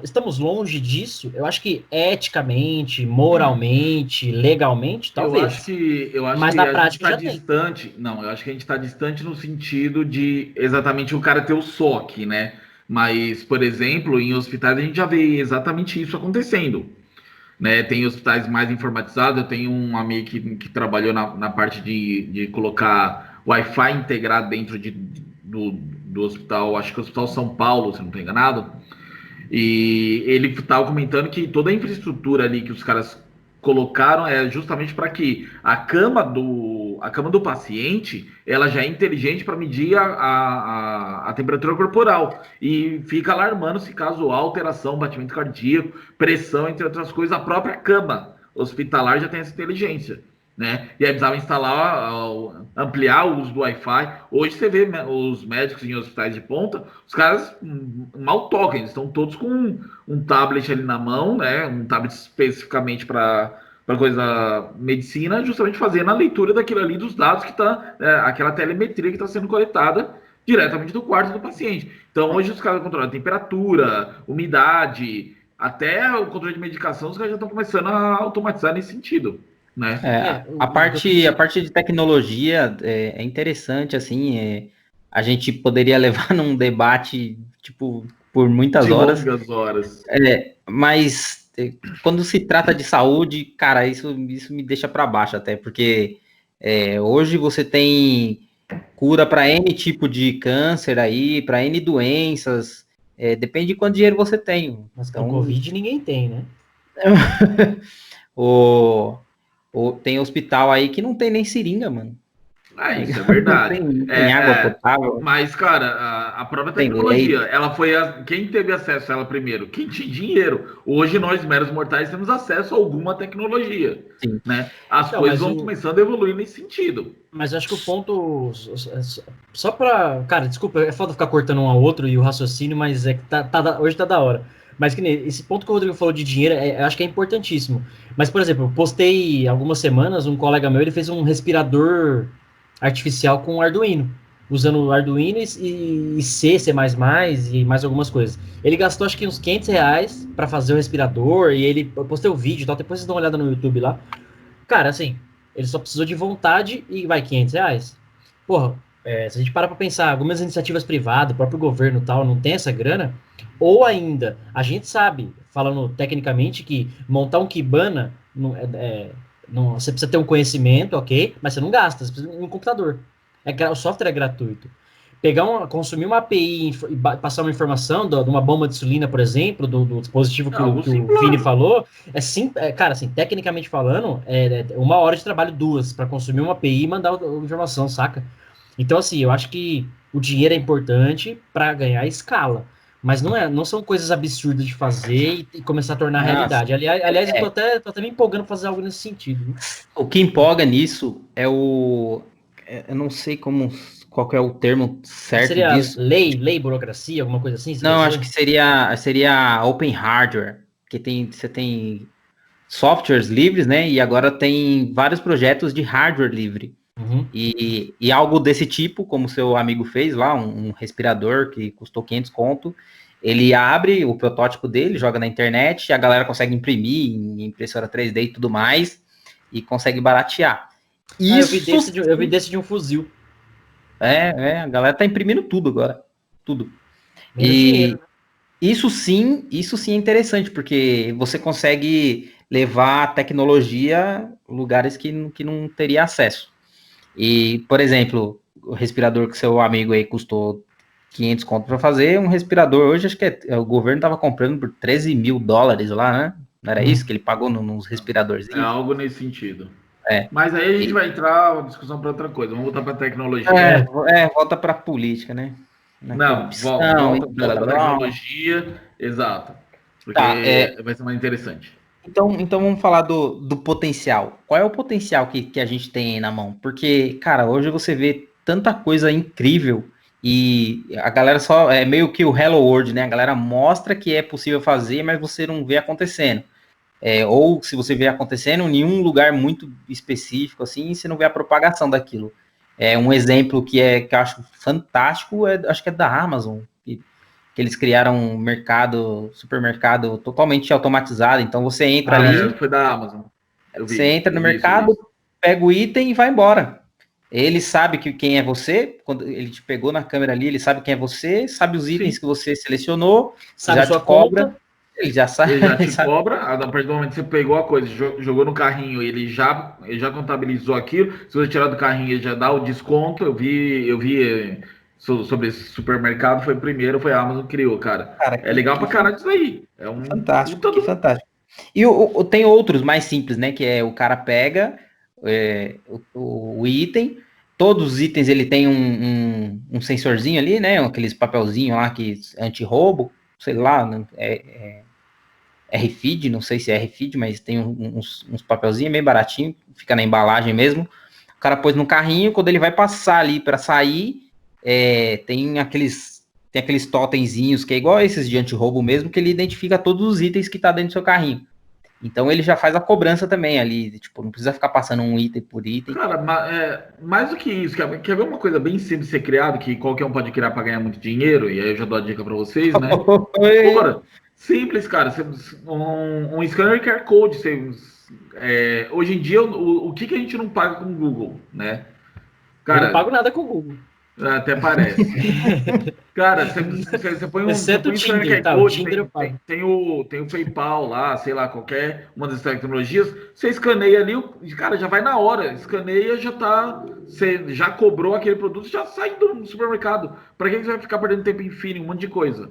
estamos longe disso? Eu acho que eticamente, moralmente, legalmente, talvez. Eu acho Mas que na a gente prática está já tem. distante. Não, eu acho que a gente está distante no sentido de exatamente o cara ter o SOC, né? Mas, por exemplo, em hospitais a gente já vê exatamente isso acontecendo. Né? Tem hospitais mais informatizados. Eu tenho um amigo que trabalhou na parte de colocar Wi-Fi integrado dentro do hospital, acho que é o Hospital São Paulo, se não estou enganado. E ele estava comentando que toda a infraestrutura ali que os caras colocaram é justamente para que a cama do paciente ela já é inteligente para medir a temperatura corporal e fica alarmando se caso há alteração, batimento cardíaco, pressão, entre outras coisas, a própria cama hospitalar já tem essa inteligência. Né? E aí precisava instalar, ampliar o uso do Wi-Fi. Hoje você vê os médicos em hospitais de ponta, os caras mal tocam, eles estão todos com um tablet ali na mão, né? Um tablet especificamente para coisa medicina, justamente fazendo a leitura daquilo ali dos dados que está, aquela telemetria que está sendo coletada diretamente do quarto do paciente. Então hoje os caras controlam a temperatura, umidade, até o controle de medicação, os caras já estão começando a automatizar nesse sentido. Né? A parte de tecnologia é interessante, assim, a gente poderia levar num debate, tipo, por muitas horas. Longas horas. Mas quando se trata de saúde, cara, isso me deixa para baixo até, porque hoje você tem cura para N tipo de câncer aí, para N doenças, depende de quanto dinheiro você tem. Mas então, com Covid ninguém tem, né? Tem hospital aí que não tem nem seringa, mano. Isso é verdade. Tem água potável. Mas, cara, a própria tecnologia, ela foi quem teve acesso a ela primeiro? Quem tinha dinheiro. Hoje nós, meros mortais, temos acesso a alguma tecnologia. Sim. Né? As coisas vão começando a evoluir nesse sentido. Mas eu acho que o ponto. Só pra. Cara, desculpa, é foda ficar cortando um ao outro e o raciocínio, mas é que hoje tá da hora. Mas que nem esse ponto que o Rodrigo falou de dinheiro, eu acho que é importantíssimo. Mas, por exemplo, eu postei algumas semanas, um colega meu, ele fez um respirador artificial com Arduino, usando Arduino e C, C++ e mais algumas coisas. Ele gastou acho que uns R$500 para fazer o respirador e eu postei o vídeo e tal, depois vocês dão uma olhada no YouTube lá. Cara, assim, ele só precisou de vontade e vai R$500. Porra, se a gente parar pra pensar, algumas iniciativas privadas, o próprio governo e tal, não tem essa grana, ou ainda, a gente sabe, falando tecnicamente, que montar um Kibana você precisa ter um conhecimento, ok, mas você não gasta, você precisa de um computador. O software é gratuito. Consumir uma API e passar uma informação de uma bomba de insulina, por exemplo, do dispositivo que o Vini falou, cara, assim, tecnicamente falando, é 1 hora de trabalho, 2, para consumir uma API e mandar a informação, saca? Então, assim, eu acho que o dinheiro é importante para ganhar escala. Mas não são coisas absurdas de fazer e começar a tornar realidade. Aliás, eu tô até me empolgando pra fazer algo nesse sentido. Né? O que empolga nisso é eu não sei qual é o termo certo seria disso. Lei, burocracia, alguma coisa assim? Não, acho que seria open hardware, que você tem softwares livres, né? E agora tem vários projetos de hardware livre. Uhum. E algo desse tipo, como seu amigo fez lá, um respirador que custou 500 conto, ele abre o protótipo dele, joga na internet, a galera consegue imprimir em impressora 3D e tudo mais, e consegue baratear. Eu vi desse de um fuzil. A galera tá imprimindo tudo agora, tudo. E isso sim é interessante, porque você consegue levar a tecnologia a lugares que não teria acesso. E, por exemplo, o respirador que seu amigo aí custou 500 conto para fazer, um respirador hoje, acho que o governo estava comprando por $13 mil lá, né? Não era isso que ele pagou nos respiradorzinhos? É algo nesse sentido. Mas aí a gente vai entrar uma discussão para outra coisa. Vamos voltar para tecnologia. Volta para política, né? Volta para tecnologia, exato. Porque vai ser mais interessante. Então vamos falar do potencial. Qual é o potencial que a gente tem aí na mão? Porque, cara, hoje você vê tanta coisa incrível E a galera só é meio que o Hello World, né? A galera mostra que é possível fazer, mas você não vê acontecendo. Ou se você vê acontecendo em um lugar muito específico, assim, você não vê a propagação daquilo. Um exemplo que eu acho fantástico, acho que é da Amazon, que eles criaram um supermercado totalmente automatizado. Então você entra ali, foi da Amazon. você entra no eu vi mercado, pega o item e vai embora. Ele sabe quem é você, quando ele te pegou na câmera ali, ele sabe quem é você, sabe os itens que você selecionou, sabe já sua te cobra, conta. ele já sabe. Ele já te sabe. cobra, a partir do momento que você pegou a coisa, jogou no carrinho, ele já contabilizou aquilo. Se você tirar do carrinho, ele já dá o desconto. Eu vi sobre esse supermercado, foi a Amazon que criou, cara. Cara, É legal pra caralho isso aí. É que um fantástico, puta que do. fantástico. E tem outros mais simples, né? Que é o cara pega o item, todos os itens ele tem um sensorzinho ali, né? Aqueles papelzinho lá que anti-roubo, sei lá, RFID, não sei se é RFID, mas tem uns papelzinhos bem baratinho, fica na embalagem mesmo. O cara pôs no carrinho, quando ele vai passar ali para sair, tem aqueles totemzinhos que é igual esses de anti-roubo mesmo, que ele identifica todos os itens que tá dentro do seu carrinho. Então ele já faz a cobrança também ali, tipo, não precisa ficar passando um item por item. Cara, mais do que isso, quer ver uma coisa bem simples de ser criado, que qualquer um pode criar para ganhar muito dinheiro, e aí eu já dou a dica para vocês, né? Fora, simples, cara. Um scanner QR Code. Hoje em dia, o que a gente não paga com o Google, né? Eu não Cara, pago nada com o Google. até parece. Cara, você põe Exceto o um scanner Tinder, QR tá? O Code, Tinder eu pago. tem o PayPal lá, sei lá, qualquer uma das tecnologias. Você escaneia ali, cara, já vai na hora. Escaneia, você já cobrou aquele produto, já sai do supermercado. Para que você vai ficar perdendo tempo em fila, um monte de coisa?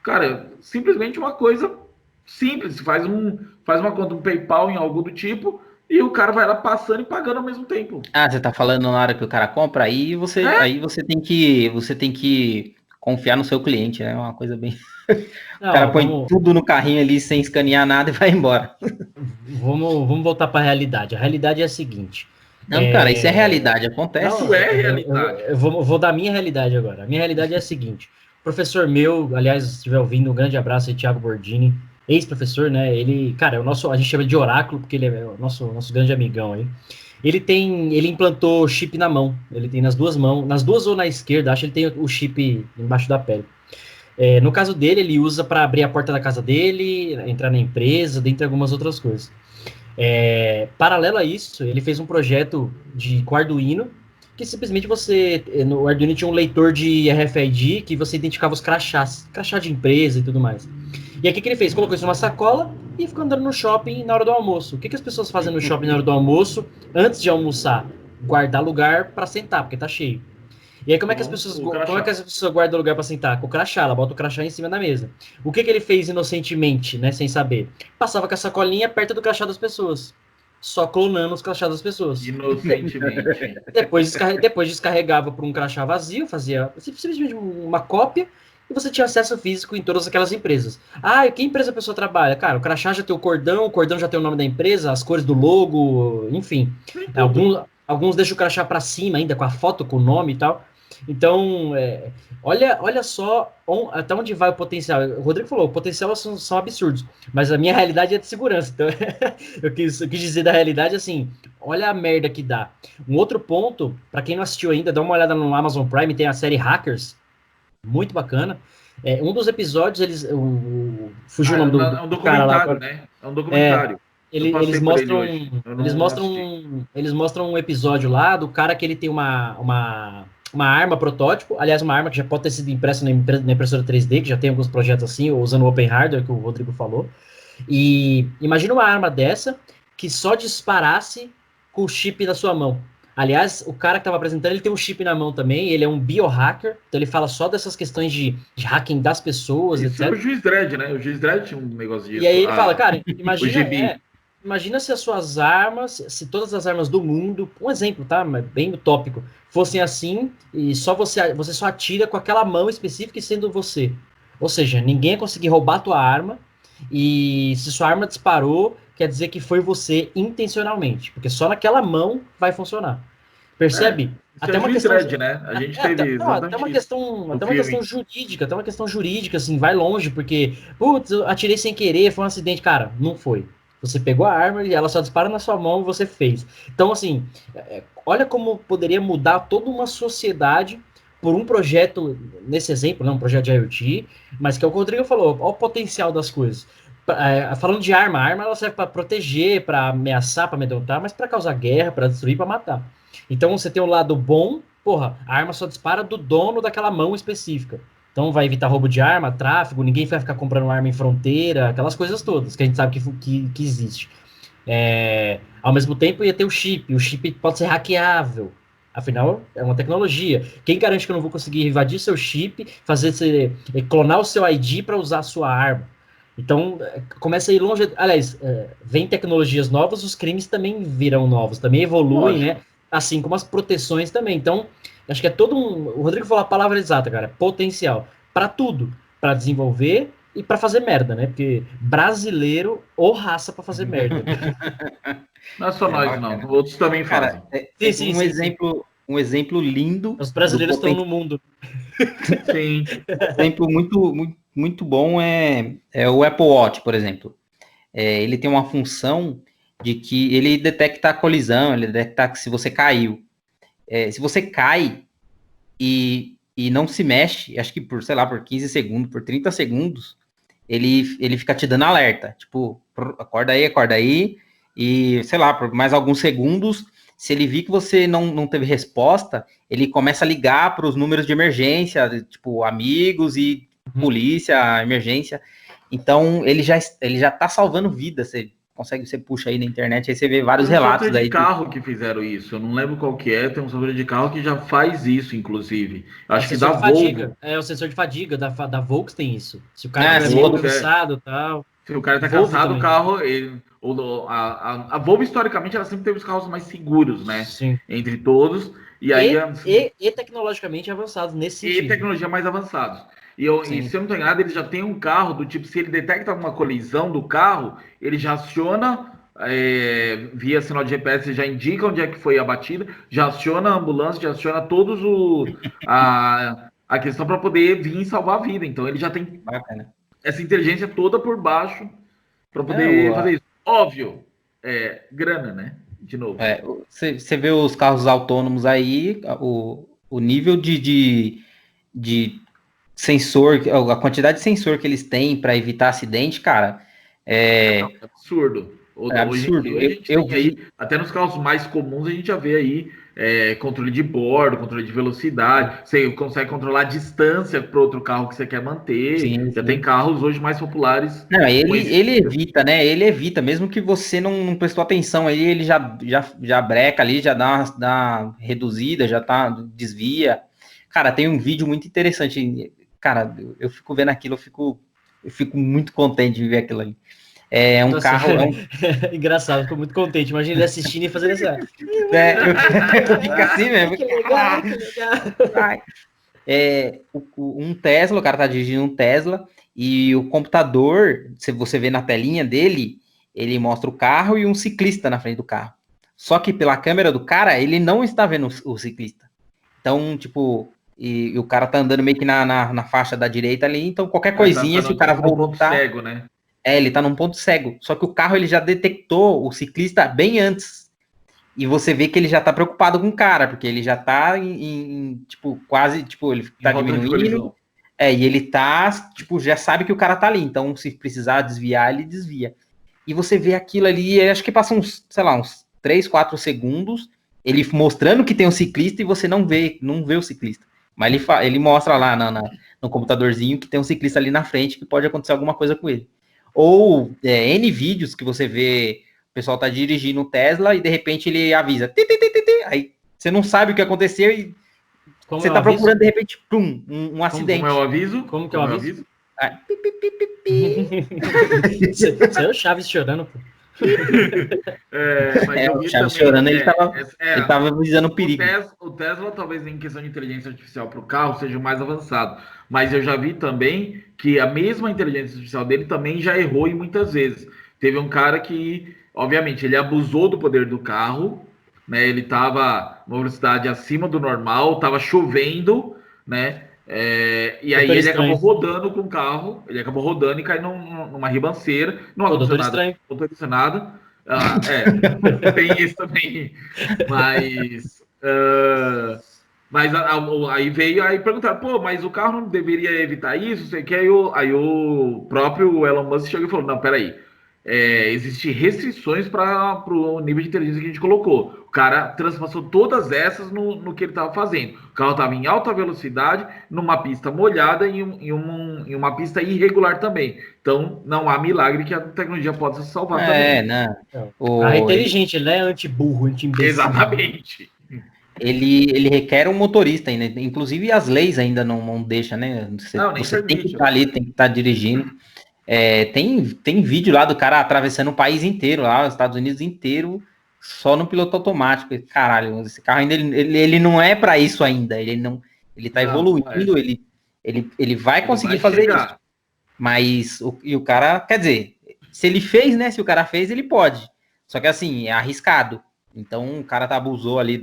Cara, simplesmente uma coisa simples. Faz uma conta, um PayPal em algo do tipo, e o cara vai lá passando e pagando ao mesmo tempo. Ah, você tá falando na hora que o cara compra, aí você tem que confiar no seu cliente, né? É uma coisa bem. O Não, cara ó, põe tudo no carrinho ali sem escanear nada e vai embora. vamos voltar para a realidade. A realidade é a seguinte. Não, cara, isso é realidade, acontece. Isso é realidade. Eu vou dar a minha realidade agora. A minha realidade é a seguinte. Professor meu, aliás, se estiver ouvindo, um grande abraço aí, Thiago Bordini, ex-professor, né? Ele, cara, a gente chama de oráculo, porque ele é o nosso grande amigão aí. Ele implantou chip na mão. Ele tem nas duas mãos, nas duas ou na esquerda, acho que ele tem o chip embaixo da pele. No caso dele, ele usa para abrir a porta da casa dele, entrar na empresa, dentre algumas outras coisas. Paralelo a isso, ele fez um projeto com Arduino, que simplesmente no Arduino tinha um leitor de RFID que você identificava os crachás, crachá de empresa e tudo mais. E aí o que ele fez? Colocou isso numa sacola e ficou andando no shopping na hora do almoço. O que as pessoas fazem no shopping na hora do almoço, antes de almoçar? Guardar lugar para sentar, porque tá cheio. E aí como é que as pessoas guardam lugar para sentar? Com o crachá, ela bota o crachá em cima da mesa. O que ele fez inocentemente, né, sem saber? Passava com a sacolinha perto do crachá das pessoas. Só clonando os crachás das pessoas. Inocentemente. Depois descarregava por um crachá vazio, fazia simplesmente uma cópia e você tinha acesso físico em todas aquelas empresas. Ah, que empresa a pessoa trabalha? Cara, o crachá já tem o cordão já tem o nome da empresa, as cores do logo, enfim. Alguns deixam o crachá para cima ainda, com a foto, com o nome e tal. Então, olha só até onde vai o potencial. O Rodrigo falou, o potencial são absurdos, mas a minha realidade é de segurança. Então, eu quis dizer da realidade assim, olha a merda que dá. Um outro ponto, para quem não assistiu ainda, dá uma olhada no Amazon Prime, tem a série Hackers, muito bacana. Um dos episódios, fugiu o nome do é um cara lá. documentário, né? É um documentário. Eles mostram um episódio lá do cara que ele tem uma arma protótipo, aliás, uma arma que já pode ter sido impressa na impressora 3D, que já tem alguns projetos assim, usando o Open Hardware, que o Rodrigo falou. E imagina uma arma dessa que só disparasse com o chip na sua mão. Aliás, o cara que estava apresentando, ele tem um chip na mão também, ele é um biohacker, então ele fala só dessas questões de hacking das pessoas, Isso etc. é o Juiz Dredd, né? O Juiz Dredd tinha um negócio disso. E aí ele fala, cara, imagina se as suas armas, se todas as armas do mundo, um exemplo, tá? Bem utópico, fossem assim, e você só atira com aquela mão específica e sendo você. Ou seja, ninguém ia conseguir roubar a tua arma, e se sua arma disparou, quer dizer que foi você intencionalmente, porque só naquela mão vai funcionar. Percebe? Até uma questão Dredd, né? A gente teve até uma questão jurídica, assim, vai longe, porque, putz, eu atirei sem querer, foi um acidente. Cara, não foi. Você pegou a arma e ela só dispara na sua mão e você fez. Então, assim, olha como poderia mudar toda uma sociedade por um projeto, nesse exemplo, né, um projeto de IoT, mas que é o que o Rodrigo falou, olha o potencial das coisas. Falando de arma, a arma ela serve para proteger, para ameaçar, para amedrontar, mas para causar guerra, para destruir, para matar. Então você tem o lado bom, porra, a arma só dispara do dono daquela mão específica. Então vai evitar roubo de arma, tráfego, ninguém vai ficar comprando arma em fronteira, aquelas coisas todas que a gente sabe que existe. Ao mesmo tempo ia ter o chip pode ser hackeável. Afinal, é uma tecnologia. Quem garante que eu não vou conseguir invadir seu chip, clonar o seu ID para usar a sua arma? Então, começa a ir longe. Aliás, vem tecnologias novas, os crimes também virão novos, também evoluem, né? Assim como as proteções também. Então, acho que é todo um. O Rodrigo falou a palavra exata, cara. Potencial. Para tudo. Para desenvolver e para fazer merda, né? Porque brasileiro ou raça para fazer merda. Não é só nós, não. Outros também fazem. Um exemplo lindo. Os brasileiros estão no mundo. Sim. Um exemplo muito bom é o Apple Watch, por exemplo. Ele tem uma função de que ele detecta a colisão, ele detecta que se você caiu. Se você cai e não se mexe, acho que por 15 segundos, por 30 segundos, ele fica te dando alerta. Tipo, acorda aí, e, sei lá, por mais alguns segundos, se ele vir que você não teve resposta, ele começa a ligar para os números de emergência, tipo, amigos e polícia, emergência. Então, ele já tá salvando vidas. Você puxa aí na internet, aí você vê vários relatos. Tem um software de carro que fizeram isso, eu não lembro qual que é, tem um software de carro que já faz isso, inclusive. Acho que da Volvo. O sensor de fadiga da Volks tem isso. Se o cara é meio cansado e tal... Se o cara tá cansado, o carro... A Volvo, historicamente, ela sempre teve os carros mais seguros, né? Sim. Entre todos. E tecnologicamente avançados nesse sentido. E tecnologia mais avançados. E se eu não estou enganado, ele já tem um carro do tipo, se ele detecta alguma colisão do carro, ele já aciona, via sinal de GPS, já indica onde é que foi a batida, já aciona a ambulância, já aciona todos a questão para poder vir salvar a vida. Então ele já tem essa inteligência toda por baixo para poder fazer isso. Óbvio, grana, né? De novo. Você vê os carros autônomos aí, o nível de sensor, a quantidade de sensor que eles têm para evitar acidente, cara, é absurdo. Absurdo. Até nos carros mais comuns a gente já vê aí controle de bordo, controle de velocidade, você consegue controlar a distância para outro carro que você quer manter. Sim. Tem carros hoje mais populares. Não, ele evita, né? Ele evita, mesmo que você não prestou atenção aí, ele já breca ali, já dá uma reduzida, desvia. Cara, tem um vídeo muito interessante. Cara, eu fico vendo aquilo, eu fico muito contente de ver aquilo ali. Carro. Engraçado, fico muito contente. Imagina ele assistindo e fazendo essa. Fica assim mesmo. Que legal, que legal. Um Tesla, o cara tá dirigindo um Tesla, e o computador, se você vê na telinha dele, ele mostra o carro e um ciclista na frente do carro. Só que pela câmera do cara, ele não está vendo o ciclista. Então, tipo. E o cara tá andando meio que na faixa da direita ali, então qualquer coisinha, se o cara voltar... ponto cego, né? Ele tá num ponto cego. Só que o carro, ele já detectou o ciclista bem antes. E você vê que ele já tá preocupado com o cara, porque ele já tá quase, ele tá diminuindo. E ele tá, já sabe que o cara tá ali. Então, se precisar desviar, ele desvia. E você vê aquilo ali, acho que passa uns 3, 4 segundos, ele mostrando que tem um ciclista e você não vê o ciclista. Mas ele mostra lá no computadorzinho que tem um ciclista ali na frente, que pode acontecer alguma coisa com ele. Ou N vídeos que você vê, o pessoal tá dirigindo o Tesla e de repente ele avisa. Aí você não sabe o que aconteceu e você tá procurando de repente, um acidente. Como é o aviso? Como que é o aviso? Você é o Chaves chorando, pô. O Chaves chorando, ele tava avisando o perigo. O Tesla, talvez em questão de inteligência artificial para o carro, seja o mais avançado. Mas eu já vi também que a mesma inteligência artificial dele também já errou e muitas vezes. Teve um cara que, obviamente, ele abusou do poder do carro né? Ele tava uma velocidade acima do normal, tava chovendo, né? E aí Doutor ele acabou Estranho. rodando com o carro, ele acabou rodando e caiu numa ribanceira, não Pô, aconteceu Doutor nada, Estranho. não aconteceu nada. Tem isso também, mas aí veio, aí perguntaram, pô, mas o carro não deveria evitar isso, sei que, aí o próprio Elon Musk chegou e falou, não, peraí, existem restrições para o nível de inteligência que a gente colocou. O cara transpassou todas essas no que ele estava fazendo. O carro estava em alta velocidade, numa pista molhada e em uma pista irregular também. Então, não há milagre que a tecnologia possa salvar também. Né? Não. O carro é Ele, inteligente, ele não é anti-burro, anti-imbecil. Exatamente. ele requer um motorista ainda. Inclusive as leis ainda não deixam, né? Não, nem Você tem que permite. estar ali, tem que estar dirigindo. Tem vídeo lá do cara atravessando o país inteiro, lá, os Estados Unidos inteiro, só no piloto automático. Caralho, esse carro ainda ele não é para isso ainda. Ele tá Não, evoluindo, ele vai Ele conseguir vai fazer chegar. isso. Mas o cara, quer dizer, se ele fez, né? Se o cara fez, ele pode. Só que assim, é arriscado. Então o cara abusou ali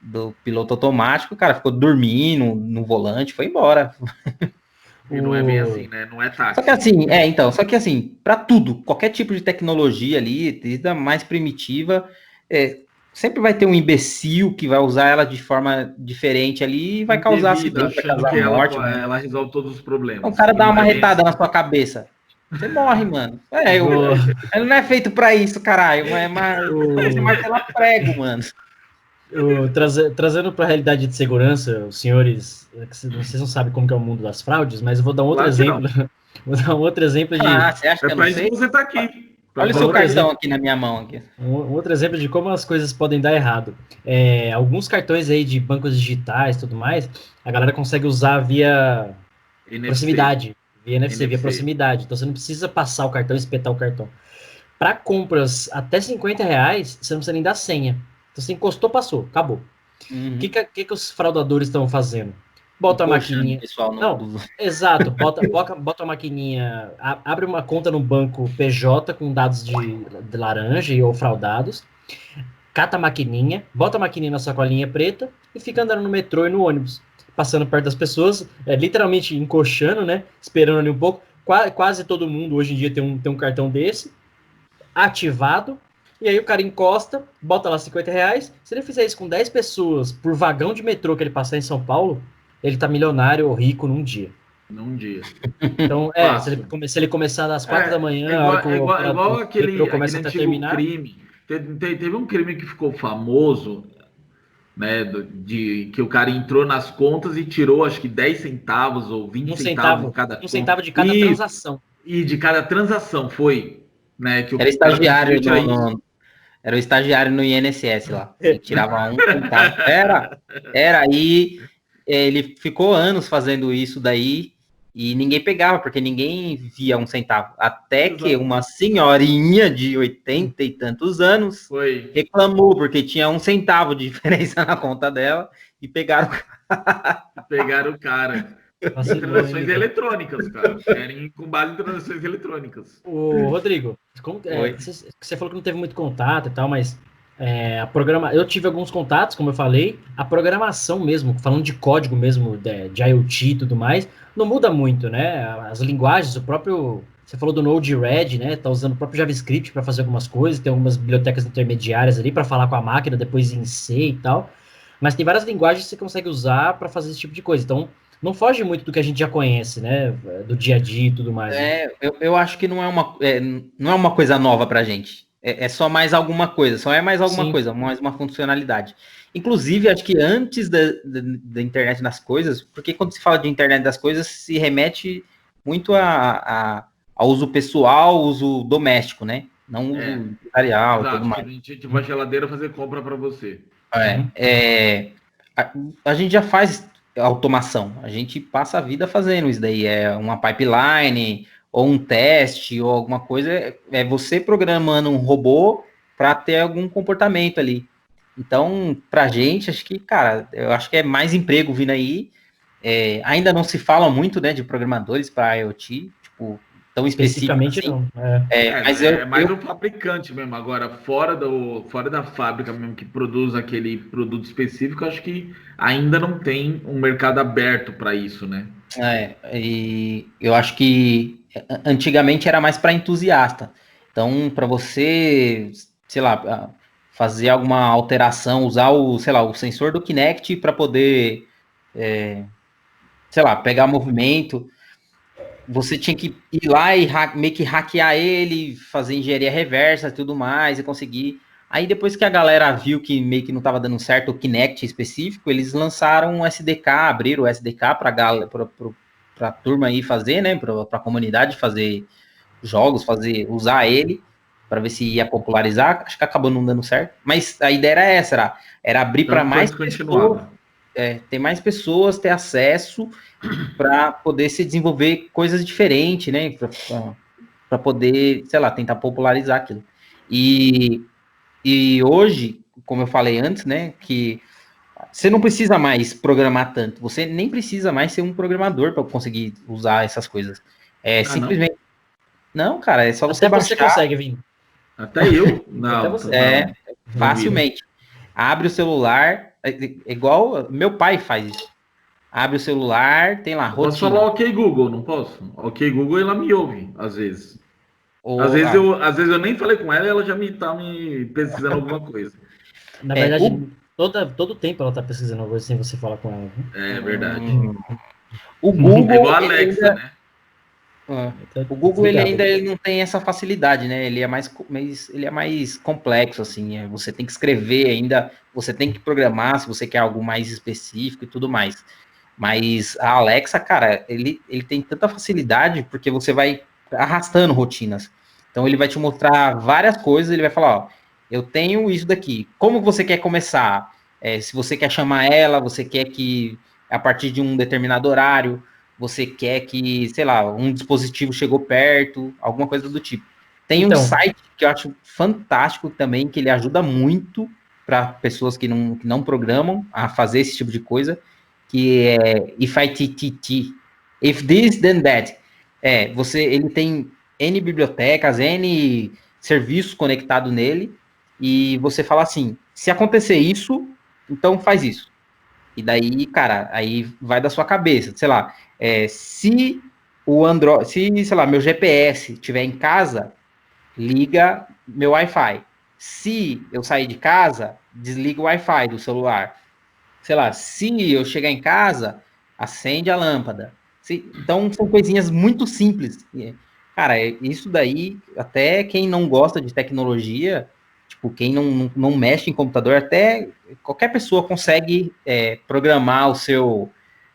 do piloto automático, o cara ficou dormindo no volante, foi embora. E não é bem assim, né? Não é Só que táxi. assim, para tudo, qualquer tipo de tecnologia ali, desde a mais primitiva, sempre vai ter um imbecil que vai usar ela de forma diferente ali e vai causar Indevida, acidente, vai achando causar que morte. ela resolve todos os Então, o problemas. cara E dá não uma é bem retada assim. na sua cabeça. Você morre, mano. Vou- Ele não é feito pra isso, caralho. Você martela prego, mano. Trazendo para a realidade de segurança, os senhores, vocês não sabem como que é o mundo das fraudes, mas eu vou dar um outro Claro que não. exemplo. Vou dar um outro exemplo de Você acha É que eu não para isso que sei? você está aqui. Para Olha o um seu outro fazer. cartão exemplo, aqui na minha mão. Aqui. um outro exemplo de como as coisas podem dar errado. Alguns cartões aí de bancos digitais, e tudo mais, a galera consegue usar via NFC. proximidade, via NFC, via NFC. proximidade. Então você não precisa passar o cartão, espetar o cartão. Para compras até R$ 50, você não precisa nem dar senha. Então você encostou, passou, acabou. O Uhum. que os fraudadores estão fazendo? Bota a Encoxando o maquininha. pessoal Não, exato. Bota a maquininha. Abre uma conta no banco PJ com dados de laranja ou fraudados. Cata a maquininha. Bota a maquininha na sacolinha preta e fica andando no metrô e no ônibus. Passando perto das pessoas, literalmente encoxando, né? Esperando ali um pouco. Quase todo mundo hoje em dia tem um cartão desse ativado. E aí o cara encosta, bota lá R$ 50. Se ele fizer isso com 10 pessoas por vagão de metrô que ele passar em São Paulo, ele tá milionário ou rico num dia. Num dia. Então, Fácil. se ele começar às 4 da É manhã, a hora igual, que é igual, é igual o metrô aquele começa até antigo terminar, crime. Teve um crime que ficou famoso, né? Que o cara entrou nas contas e tirou acho que 10 centavos ou 20 centavos de cada um conta. centavo de cada transação. E de cada transação foi, né? Que Era o cara conseguiu estagiário tirar isso. era o estagiário no INSS lá. Ele tirava um centavo. Era aí. Ele ficou anos fazendo isso daí e ninguém pegava, porque ninguém via um centavo. Até que uma senhorinha de 80 e tantos anos Foi. reclamou, porque tinha um centavo de diferença na conta dela e pegaram. Pegaram o cara. Em Vacilou, hein, transações doutor? eletrônicas, cara. Com base em transações eletrônicas. Ô, Rodrigo, Oi. você falou que não teve muito contato e tal, mas eu tive alguns contatos, como eu falei, a programação mesmo, falando de código mesmo, de IoT e tudo mais, não muda muito, né? As linguagens, você falou do Node-RED, né? Tá usando o próprio JavaScript para fazer algumas coisas, tem algumas bibliotecas intermediárias ali para falar com a máquina, depois em C e tal, mas tem várias linguagens que você consegue usar para fazer esse tipo de coisa, então não foge muito do que a gente já conhece, né? Do dia a dia e tudo mais. Né? Eu acho que não é uma coisa nova pra gente. É só mais alguma coisa, só é mais alguma Sim. coisa, mais uma funcionalidade. Inclusive, acho que antes da internet das coisas, porque quando se fala de internet das coisas, se remete muito ao uso pessoal, uso doméstico, né? Não uso empresarial e tudo Exato. mais. Tipo, a gente tipo a geladeira fazer compra para você. A gente já faz automação, a gente passa a vida fazendo isso daí, uma pipeline, ou um teste, ou alguma coisa, é você programando um robô para ter algum comportamento ali. Então, pra gente, acho que, cara, eu acho que é mais emprego vindo aí, ainda não se fala muito, né, de programadores para IoT, tipo, tão específica Especificamente assim. não. Mas é mais um fabricante mesmo. Agora, fora da fábrica mesmo que produz aquele produto específico, acho que ainda não tem um mercado aberto para isso, né? E eu acho que antigamente era mais para entusiasta. Então, para você, sei lá, fazer alguma alteração, usar sei lá, o sensor do Kinect para poder, sei lá, pegar movimento, você tinha que ir lá e meio que hackear ele, fazer engenharia reversa e tudo mais, e conseguir. Aí depois que a galera viu que meio que não estava dando certo o Kinect específico, eles lançaram um SDK, abriram o SDK para a turma aí fazer, né, para a comunidade fazer jogos, usar ele para ver se ia popularizar. Acho que acabou não dando certo, mas a ideia era essa, era abrir para Então foi mais pessoas, descontinuado. ter mais pessoas, ter acesso para poder se desenvolver coisas diferentes, né? Para poder, sei lá, tentar popularizar aquilo. E hoje, como eu falei antes, né, que você não precisa mais programar tanto, você nem precisa mais ser um programador para conseguir usar essas coisas. É Ah, não? simplesmente. Não, cara, é só você Até você baixar, consegue, Vini. Até eu? Até Não, você. não. Duvido. facilmente. Abre o celular, igual meu pai faz isso. Abre o celular, tem lá, Eu posso falar rotina. OK Google, não posso? OK Google, ela me ouve, às vezes. Ou, ah, Às vezes eu nem falei com ela e ela já tá me pesquisando alguma coisa. Na é, verdade, o, todo tempo ela tá pesquisando alguma coisa sem você falar com ela. Viu? É verdade. hum, o É igual Google, a ele Alexa, ainda, né? o Tá Google desligado. ele não tem essa facilidade, né? Ele é mais complexo, assim. Você tem que escrever ainda, você tem que programar se você quer algo mais específico e tudo mais. Mas a Alexa, cara, ele tem tanta facilidade porque você vai arrastando rotinas. Então ele vai te mostrar várias coisas, ele vai falar, ó, eu tenho isso daqui. Como você quer começar? Se você quer chamar ela, você quer que a partir de um determinado horário, você quer que, sei lá, um dispositivo chegou perto, alguma coisa do tipo. Tem um Então, site que eu acho fantástico também, que ele ajuda muito para pessoas que não programam a fazer esse tipo de coisa, que é If I IFTTT. If this, then that. Ele tem N bibliotecas, N serviços conectados nele, e você fala assim, se acontecer isso, então faz isso. E daí, cara, aí vai da sua cabeça. Sei lá, se o Android, sei lá, meu GPS estiver em casa, liga meu Wi-Fi. Se eu sair de casa, desliga o Wi-Fi do celular. Sei lá, se eu chegar em casa, acende a lâmpada. Então, são coisinhas muito simples. Cara, isso daí, até quem não gosta de tecnologia, tipo, quem não mexe em computador, até qualquer pessoa consegue programar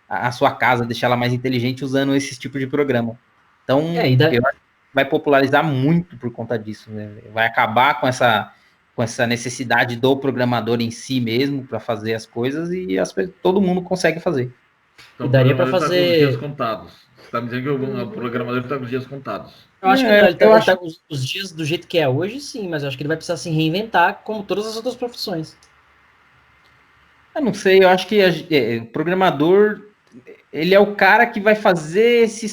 a sua casa, deixar ela mais inteligente usando esse tipo de programa. Então, e da, eu acho que vai popularizar muito por conta disso, né? Vai acabar com essa necessidade do programador em si mesmo para fazer as coisas e todo mundo consegue fazer. e Então o daria para programador está com os dias fazer. contados. Você está me dizendo que o programador está com os dias contados. Eu acho que não, Eu ele tá acho, os dias do jeito que é hoje, sim, mas eu acho que ele vai precisar se reinventar como todas as outras profissões. eu não sei, eu acho que o programador ele é o cara que vai fazer esse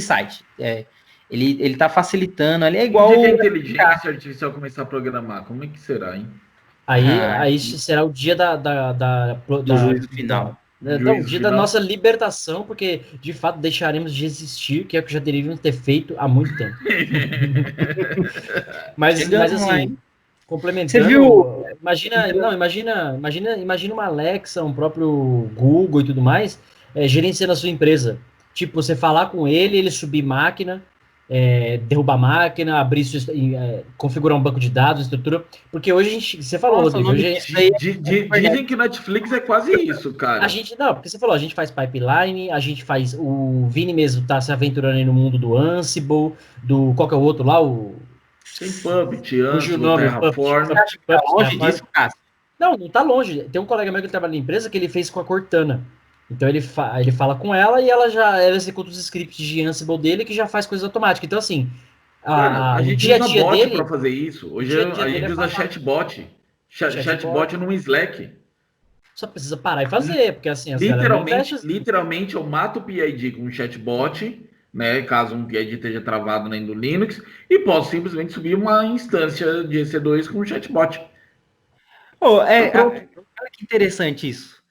site. Ele tá facilitando, ele é E o igual dia que a inteligência artificial começar a programar, como é que será, hein? Aí será o dia do juízo final. não, o Juízo dia da final? nossa libertação, porque de fato deixaremos de existir, que é o que já deveríamos ter feito há muito tempo. Mas Chegamos lá, assim, hein? Você viu? complementando, imagina, não, imagina uma Alexa, um próprio Google e tudo mais, gerenciando a sua empresa. Tipo, você falar com ele subir máquina, derrubar máquina, configurar um banco de dados, estrutura. Porque hoje você falou, Nossa, o Rodrigo, nome hoje disso aí é Dizem Kubernetes. que o Netflix é quase isso, cara. não, porque você falou, a gente faz pipeline, o Vini mesmo tá se aventurando aí no mundo do Ansible, qual que é o outro lá, Tem Puppet, fugiu o Ansible, nome, Terraform. Você acha que tá longe Terraform. disso, Cássio? Não, não tá longe. Tem um colega meu que trabalha na empresa que ele fez com a Cortana. Então ele fala com ela e ela executa os scripts de Ansible dele que já faz coisas automáticas. Então, assim, Cara, a o gente dia a usa dia bot para dele, fazer isso. o Hoje dia a dia a dele gente é usa falar chatbot. chatbot. Chatbot no Slack. Só precisa parar e fazer, porque assim, as galera não investe assim. Literalmente, eu mato o PID com um chatbot né, caso um PID esteja travado dentro do Linux, e posso simplesmente subir uma instância de EC2 com um chatbot. Oh, Pronto. olha que interessante isso.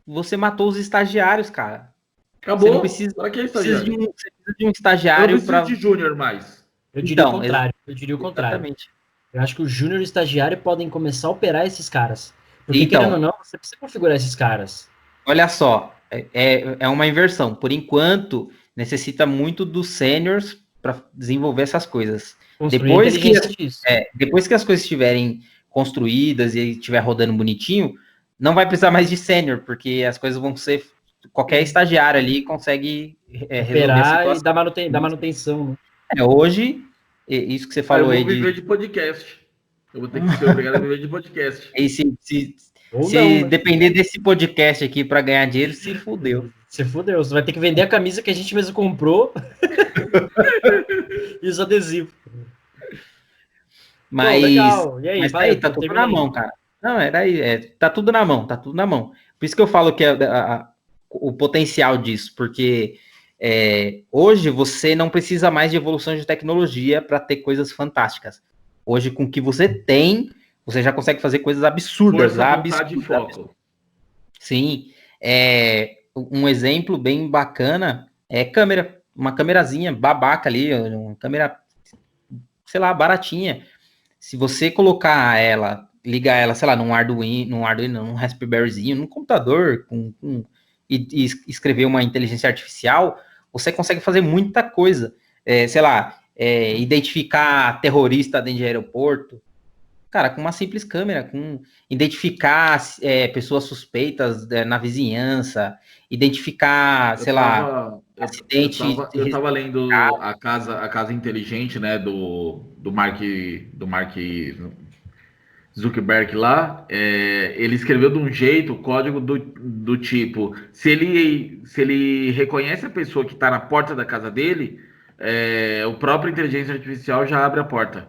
Você matou os estagiários, cara. Acabou. Você não precisa, Para que precisa estagiário? você precisa de um Eu não estagiário preciso para. de júnior mais. Eu diria o Então, contrário. Eu diria o contrário. exatamente. Eu acho que o júnior e o estagiário podem começar a operar esses caras. Porque, querendo ou Então, não, você precisa configurar esses caras. olha só, é uma inversão. Por enquanto, necessita muito dos seniors para desenvolver essas coisas. Construir a Depois que, inteligência disso. depois que as coisas estiverem construídas e estiver rodando bonitinho, não vai precisar mais de sênior, porque as coisas vão ser. Qualquer estagiário ali consegue resolver a Operar e situação. dar manutenção. Né? Hoje, isso que você Eu falou vou aí viver de. de podcast. Eu vou ter que ser obrigado a viver de podcast. E se Ou não, né? depender desse podcast aqui para ganhar dinheiro, se fudeu. Se fudeu, você vai ter que vender a camisa que a gente mesmo comprou e os adesivos. Mas, Bom, legal. E aí, mas vai, tá tudo termina na aí. mão, cara. Não, era aí, tá tudo na mão, tá tudo na mão. Por isso que eu falo que o potencial disso, porque hoje você não precisa mais de evolução de tecnologia para ter coisas fantásticas. Hoje, com o que você tem, você já consegue fazer coisas absurdas. Força, vontade e foco. Sim. Um exemplo bem bacana é câmera. Uma câmerazinha babaca ali, uma câmera, sei lá, baratinha. Se você colocar ela, ligar ela, sei lá, num Raspberryzinho, num computador, e escrever uma inteligência artificial, você consegue fazer muita coisa. Sei lá, identificar terrorista dentro de aeroporto. Cara, com uma simples câmera, com identificar pessoas suspeitas na vizinhança, identificar, acidente. Eu tava lendo a casa inteligente, né, do Mark Zuckerberg lá. Ele escreveu de um jeito o código do tipo, se ele reconhece a pessoa que está na porta da casa dele, o próprio inteligência artificial já abre a porta,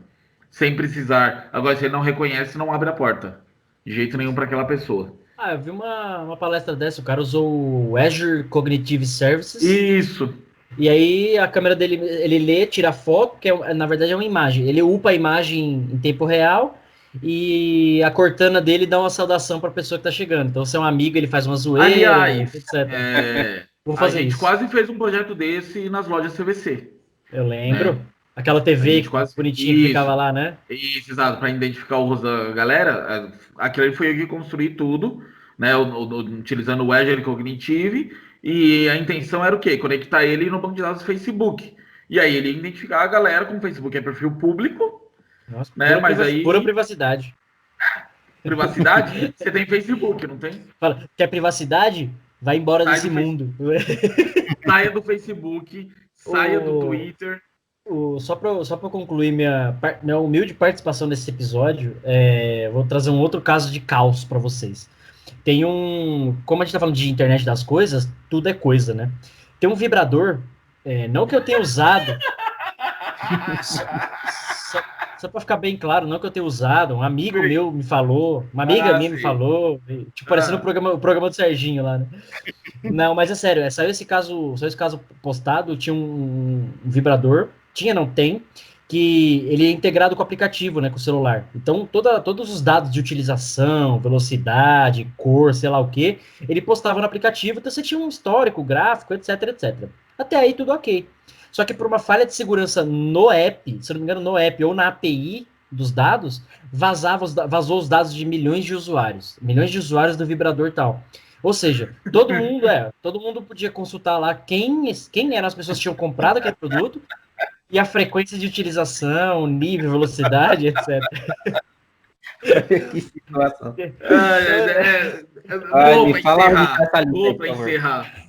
sem precisar. Agora, se ele não reconhece, não abre a porta de jeito nenhum para aquela pessoa. Ah, eu vi uma palestra dessa, o cara usou o Azure Cognitive Services. Isso. E aí a câmera dele, ele lê, tira foto, que na verdade é uma imagem. Ele upa a imagem em tempo real e a Cortana dele dá uma saudação para a pessoa que tá chegando. Então, se é um amigo, ele faz uma zoeira, Aliás, etc. Vou fazer a gente isso. quase fez um projeto desse nas lojas CVC. Eu lembro. Aquela TV que bonitinha que ficava lá, né? Isso, exato, para identificar o rosto da galera. Aquilo aí foi eu que construí tudo, né? Utilizando o Azure Cognitive. E a intenção era o quê? Conectar ele no banco de dados do Facebook. E aí ele ia identificar a galera com o Facebook é perfil público. Nossa, né? Mas aí. Pura privacidade. Privacidade? Você tem Facebook, não tem? Fala, quer privacidade? Vai embora desse mundo. Saia do Facebook, saia do Twitter. Só para concluir minha humilde participação nesse episódio, vou trazer um outro caso de caos para vocês. Tem como a gente está falando de internet das coisas, tudo é coisa, né? Tem um vibrador, não que eu tenha usado, só para ficar bem claro, não que eu tenha usado, um amigo meu me falou, uma amiga minha me falou, tipo, parecendo o programa do Serginho lá, né? Não, mas é sério, saiu esse caso postado, tinha um vibrador, não tem, que ele é integrado com o aplicativo, né, com o celular. Então, todos os dados de utilização, velocidade, cor, sei lá o que, ele postava no aplicativo, então você tinha um histórico, gráfico, etc, etc. Até aí, tudo ok. Só que por uma falha de segurança no app, se não me engano, no app ou na API dos dados, vazou os dados de milhões de usuários do vibrador e tal. Ou seja, todo mundo podia consultar lá quem eram as pessoas que tinham comprado aquele produto e a frequência de utilização, nível, velocidade, etc. Que situação. Vou para encerrar.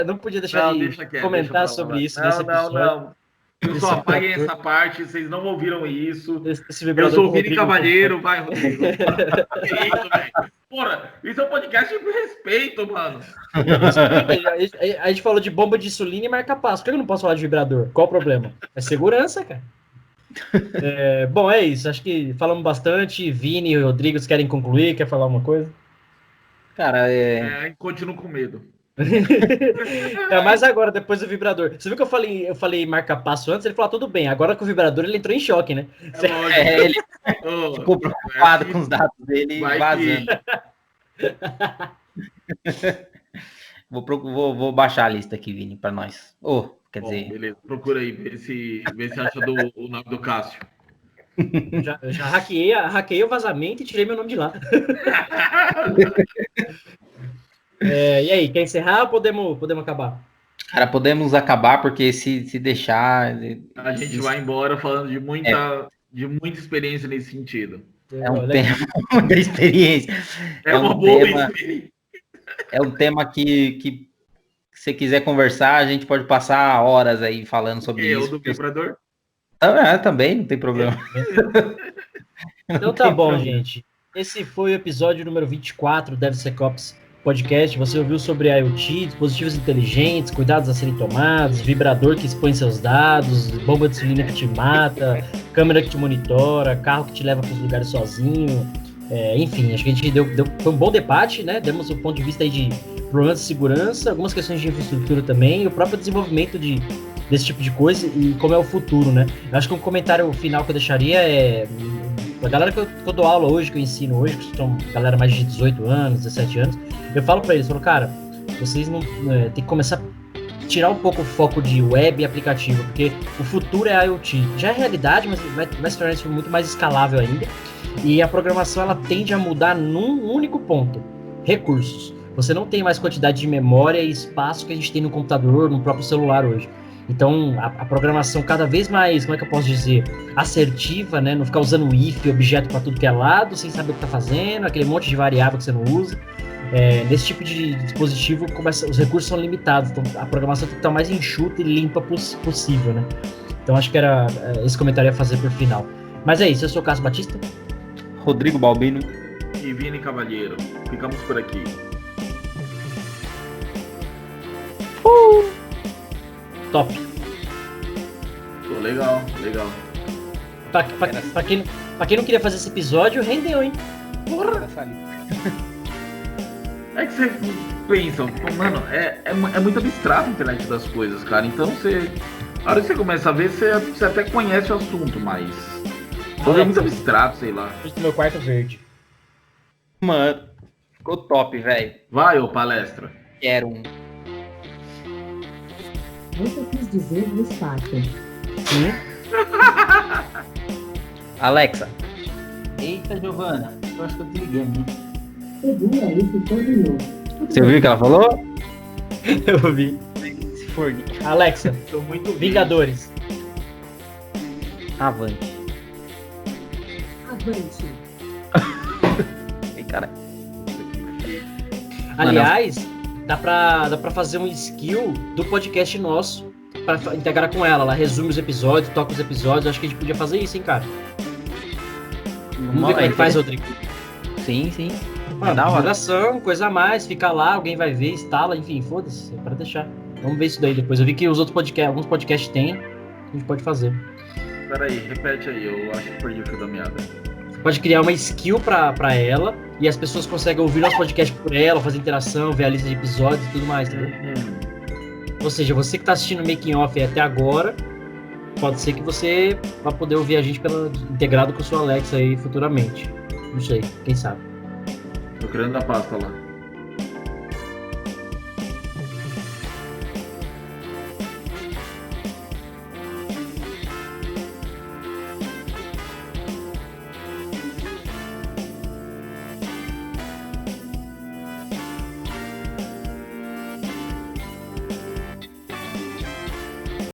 Não podia deixar de comentar sobre isso nesse episódio. Não. Pessoal, apaguem essa parte, vocês não ouviram isso. Eu sou o Vini Cavalheiro, vai, Rodrigo. Que isso, velho? Porra, isso é um podcast de respeito, mano. A gente falou de bomba de insulina e marca-passo. Por que eu não posso falar de vibrador? Qual o problema? É segurança, cara. Bom, é isso. Acho que falamos bastante. Vini e Rodrigo, vocês querem concluir? Quer falar uma coisa? Cara, continuo com medo. É mais agora, depois do vibrador. Você viu que eu falei marca-passo antes? Ele falou, tudo bem. Agora com o vibrador ele entrou em choque, né? Ele ficou preocupado com os dados dele vazando. Vou baixar a lista aqui, Vini, para nós. Quer dizer... Beleza, procura aí, vê se acha o nome do Cássio. Eu já hackeei o vazamento e tirei meu nome de lá. E aí, quer encerrar ou podemos acabar? Cara, podemos acabar, porque se deixar... A gente vai embora falando de muita experiência nesse sentido. É um tema da experiência. É uma boa experiência. É um tema que se você quiser conversar, a gente pode passar horas aí falando sobre isso. Do vibrador? Também, não tem problema. Então tá bom, gente. Esse foi o episódio número 24 do DevSecOps Podcast. Você ouviu sobre IoT, dispositivos inteligentes, cuidados a serem tomados, vibrador que expõe seus dados, bomba de cilindro que te mata, câmera que te monitora, carro que te leva para os lugares sozinho. Enfim, acho que a gente foi um bom debate, né? Demos o ponto de vista aí de problemas de segurança, algumas questões de infraestrutura também, e o próprio desenvolvimento desse tipo de coisa e como é o futuro, né? Eu acho que um comentário final que eu deixaria é a galera que eu dou aula hoje, que eu ensino hoje, que são galera mais de 18 anos, 17 anos, eu falo pra eles, cara, vocês não tem que começar a tirar um pouco o foco de web e aplicativo, porque o futuro é IoT. Já é realidade, mas vai se tornar isso muito mais escalável ainda. E a programação, ela tende a mudar num único ponto: recursos. Você não tem mais quantidade de memória e espaço que a gente tem no computador, no próprio celular hoje. Então, a programação cada vez mais, como é que eu posso dizer, assertiva, né? Não ficar usando if, objeto para tudo que é lado, sem saber o que está fazendo, aquele monte de variável que você não usa. Nesse tipo de dispositivo, os recursos são limitados. Então, a programação tem que estar mais enxuta e limpa possível, né? Então, acho que era esse comentário a fazer por final. Mas é isso, eu sou o Cássio Batista. Rodrigo Balbino. E Vini Cavalheiro. Ficamos por aqui. Top. Legal. Pra quem não queria fazer esse episódio, rendeu, hein? Porra! É que você pensa, mano, é muito abstrato a internet das coisas, cara. Então a hora que você começa a ver, você até conhece o assunto, mas é muito abstrato, sei lá. Do meu quarto verde. Mano, ficou top, velho. Vai, ô palestra. Quero um. Você quis dizer despacho. Sim. Alexa. Eita, Giovana, eu acho que eu te liguei, né? Segura esse terminou. Você ouviu o que ela falou? Eu ouvi. Se for. Alexa, Tô muito Vingadores. Avante. Avante. Ei, cara. Aliás, dá pra fazer um skill do podcast nosso pra integrar com ela. Ela resume os episódios, toca os episódios. Acho que a gente podia fazer isso, hein, cara? Vamos ver como é que faz, Rodrigo. Sim. Divulgação, coisa a mais, fica lá, alguém vai ver, instala, enfim, foda-se, é pra deixar. Vamos ver isso daí depois. Eu vi que os outros podcasts, alguns podcasts têm, a gente pode fazer. Peraí, repete aí, eu acho que perdi o fio da meada. Você pode criar uma skill pra ela e as pessoas conseguem ouvir nosso podcast por ela, fazer interação, ver a lista de episódios e tudo mais, entendeu? Ou seja, você que tá assistindo o Making Off até agora, pode ser que você vá poder ouvir a gente integrado com o seu Alexa aí futuramente. Não sei, quem sabe. Tô criando a pasta lá.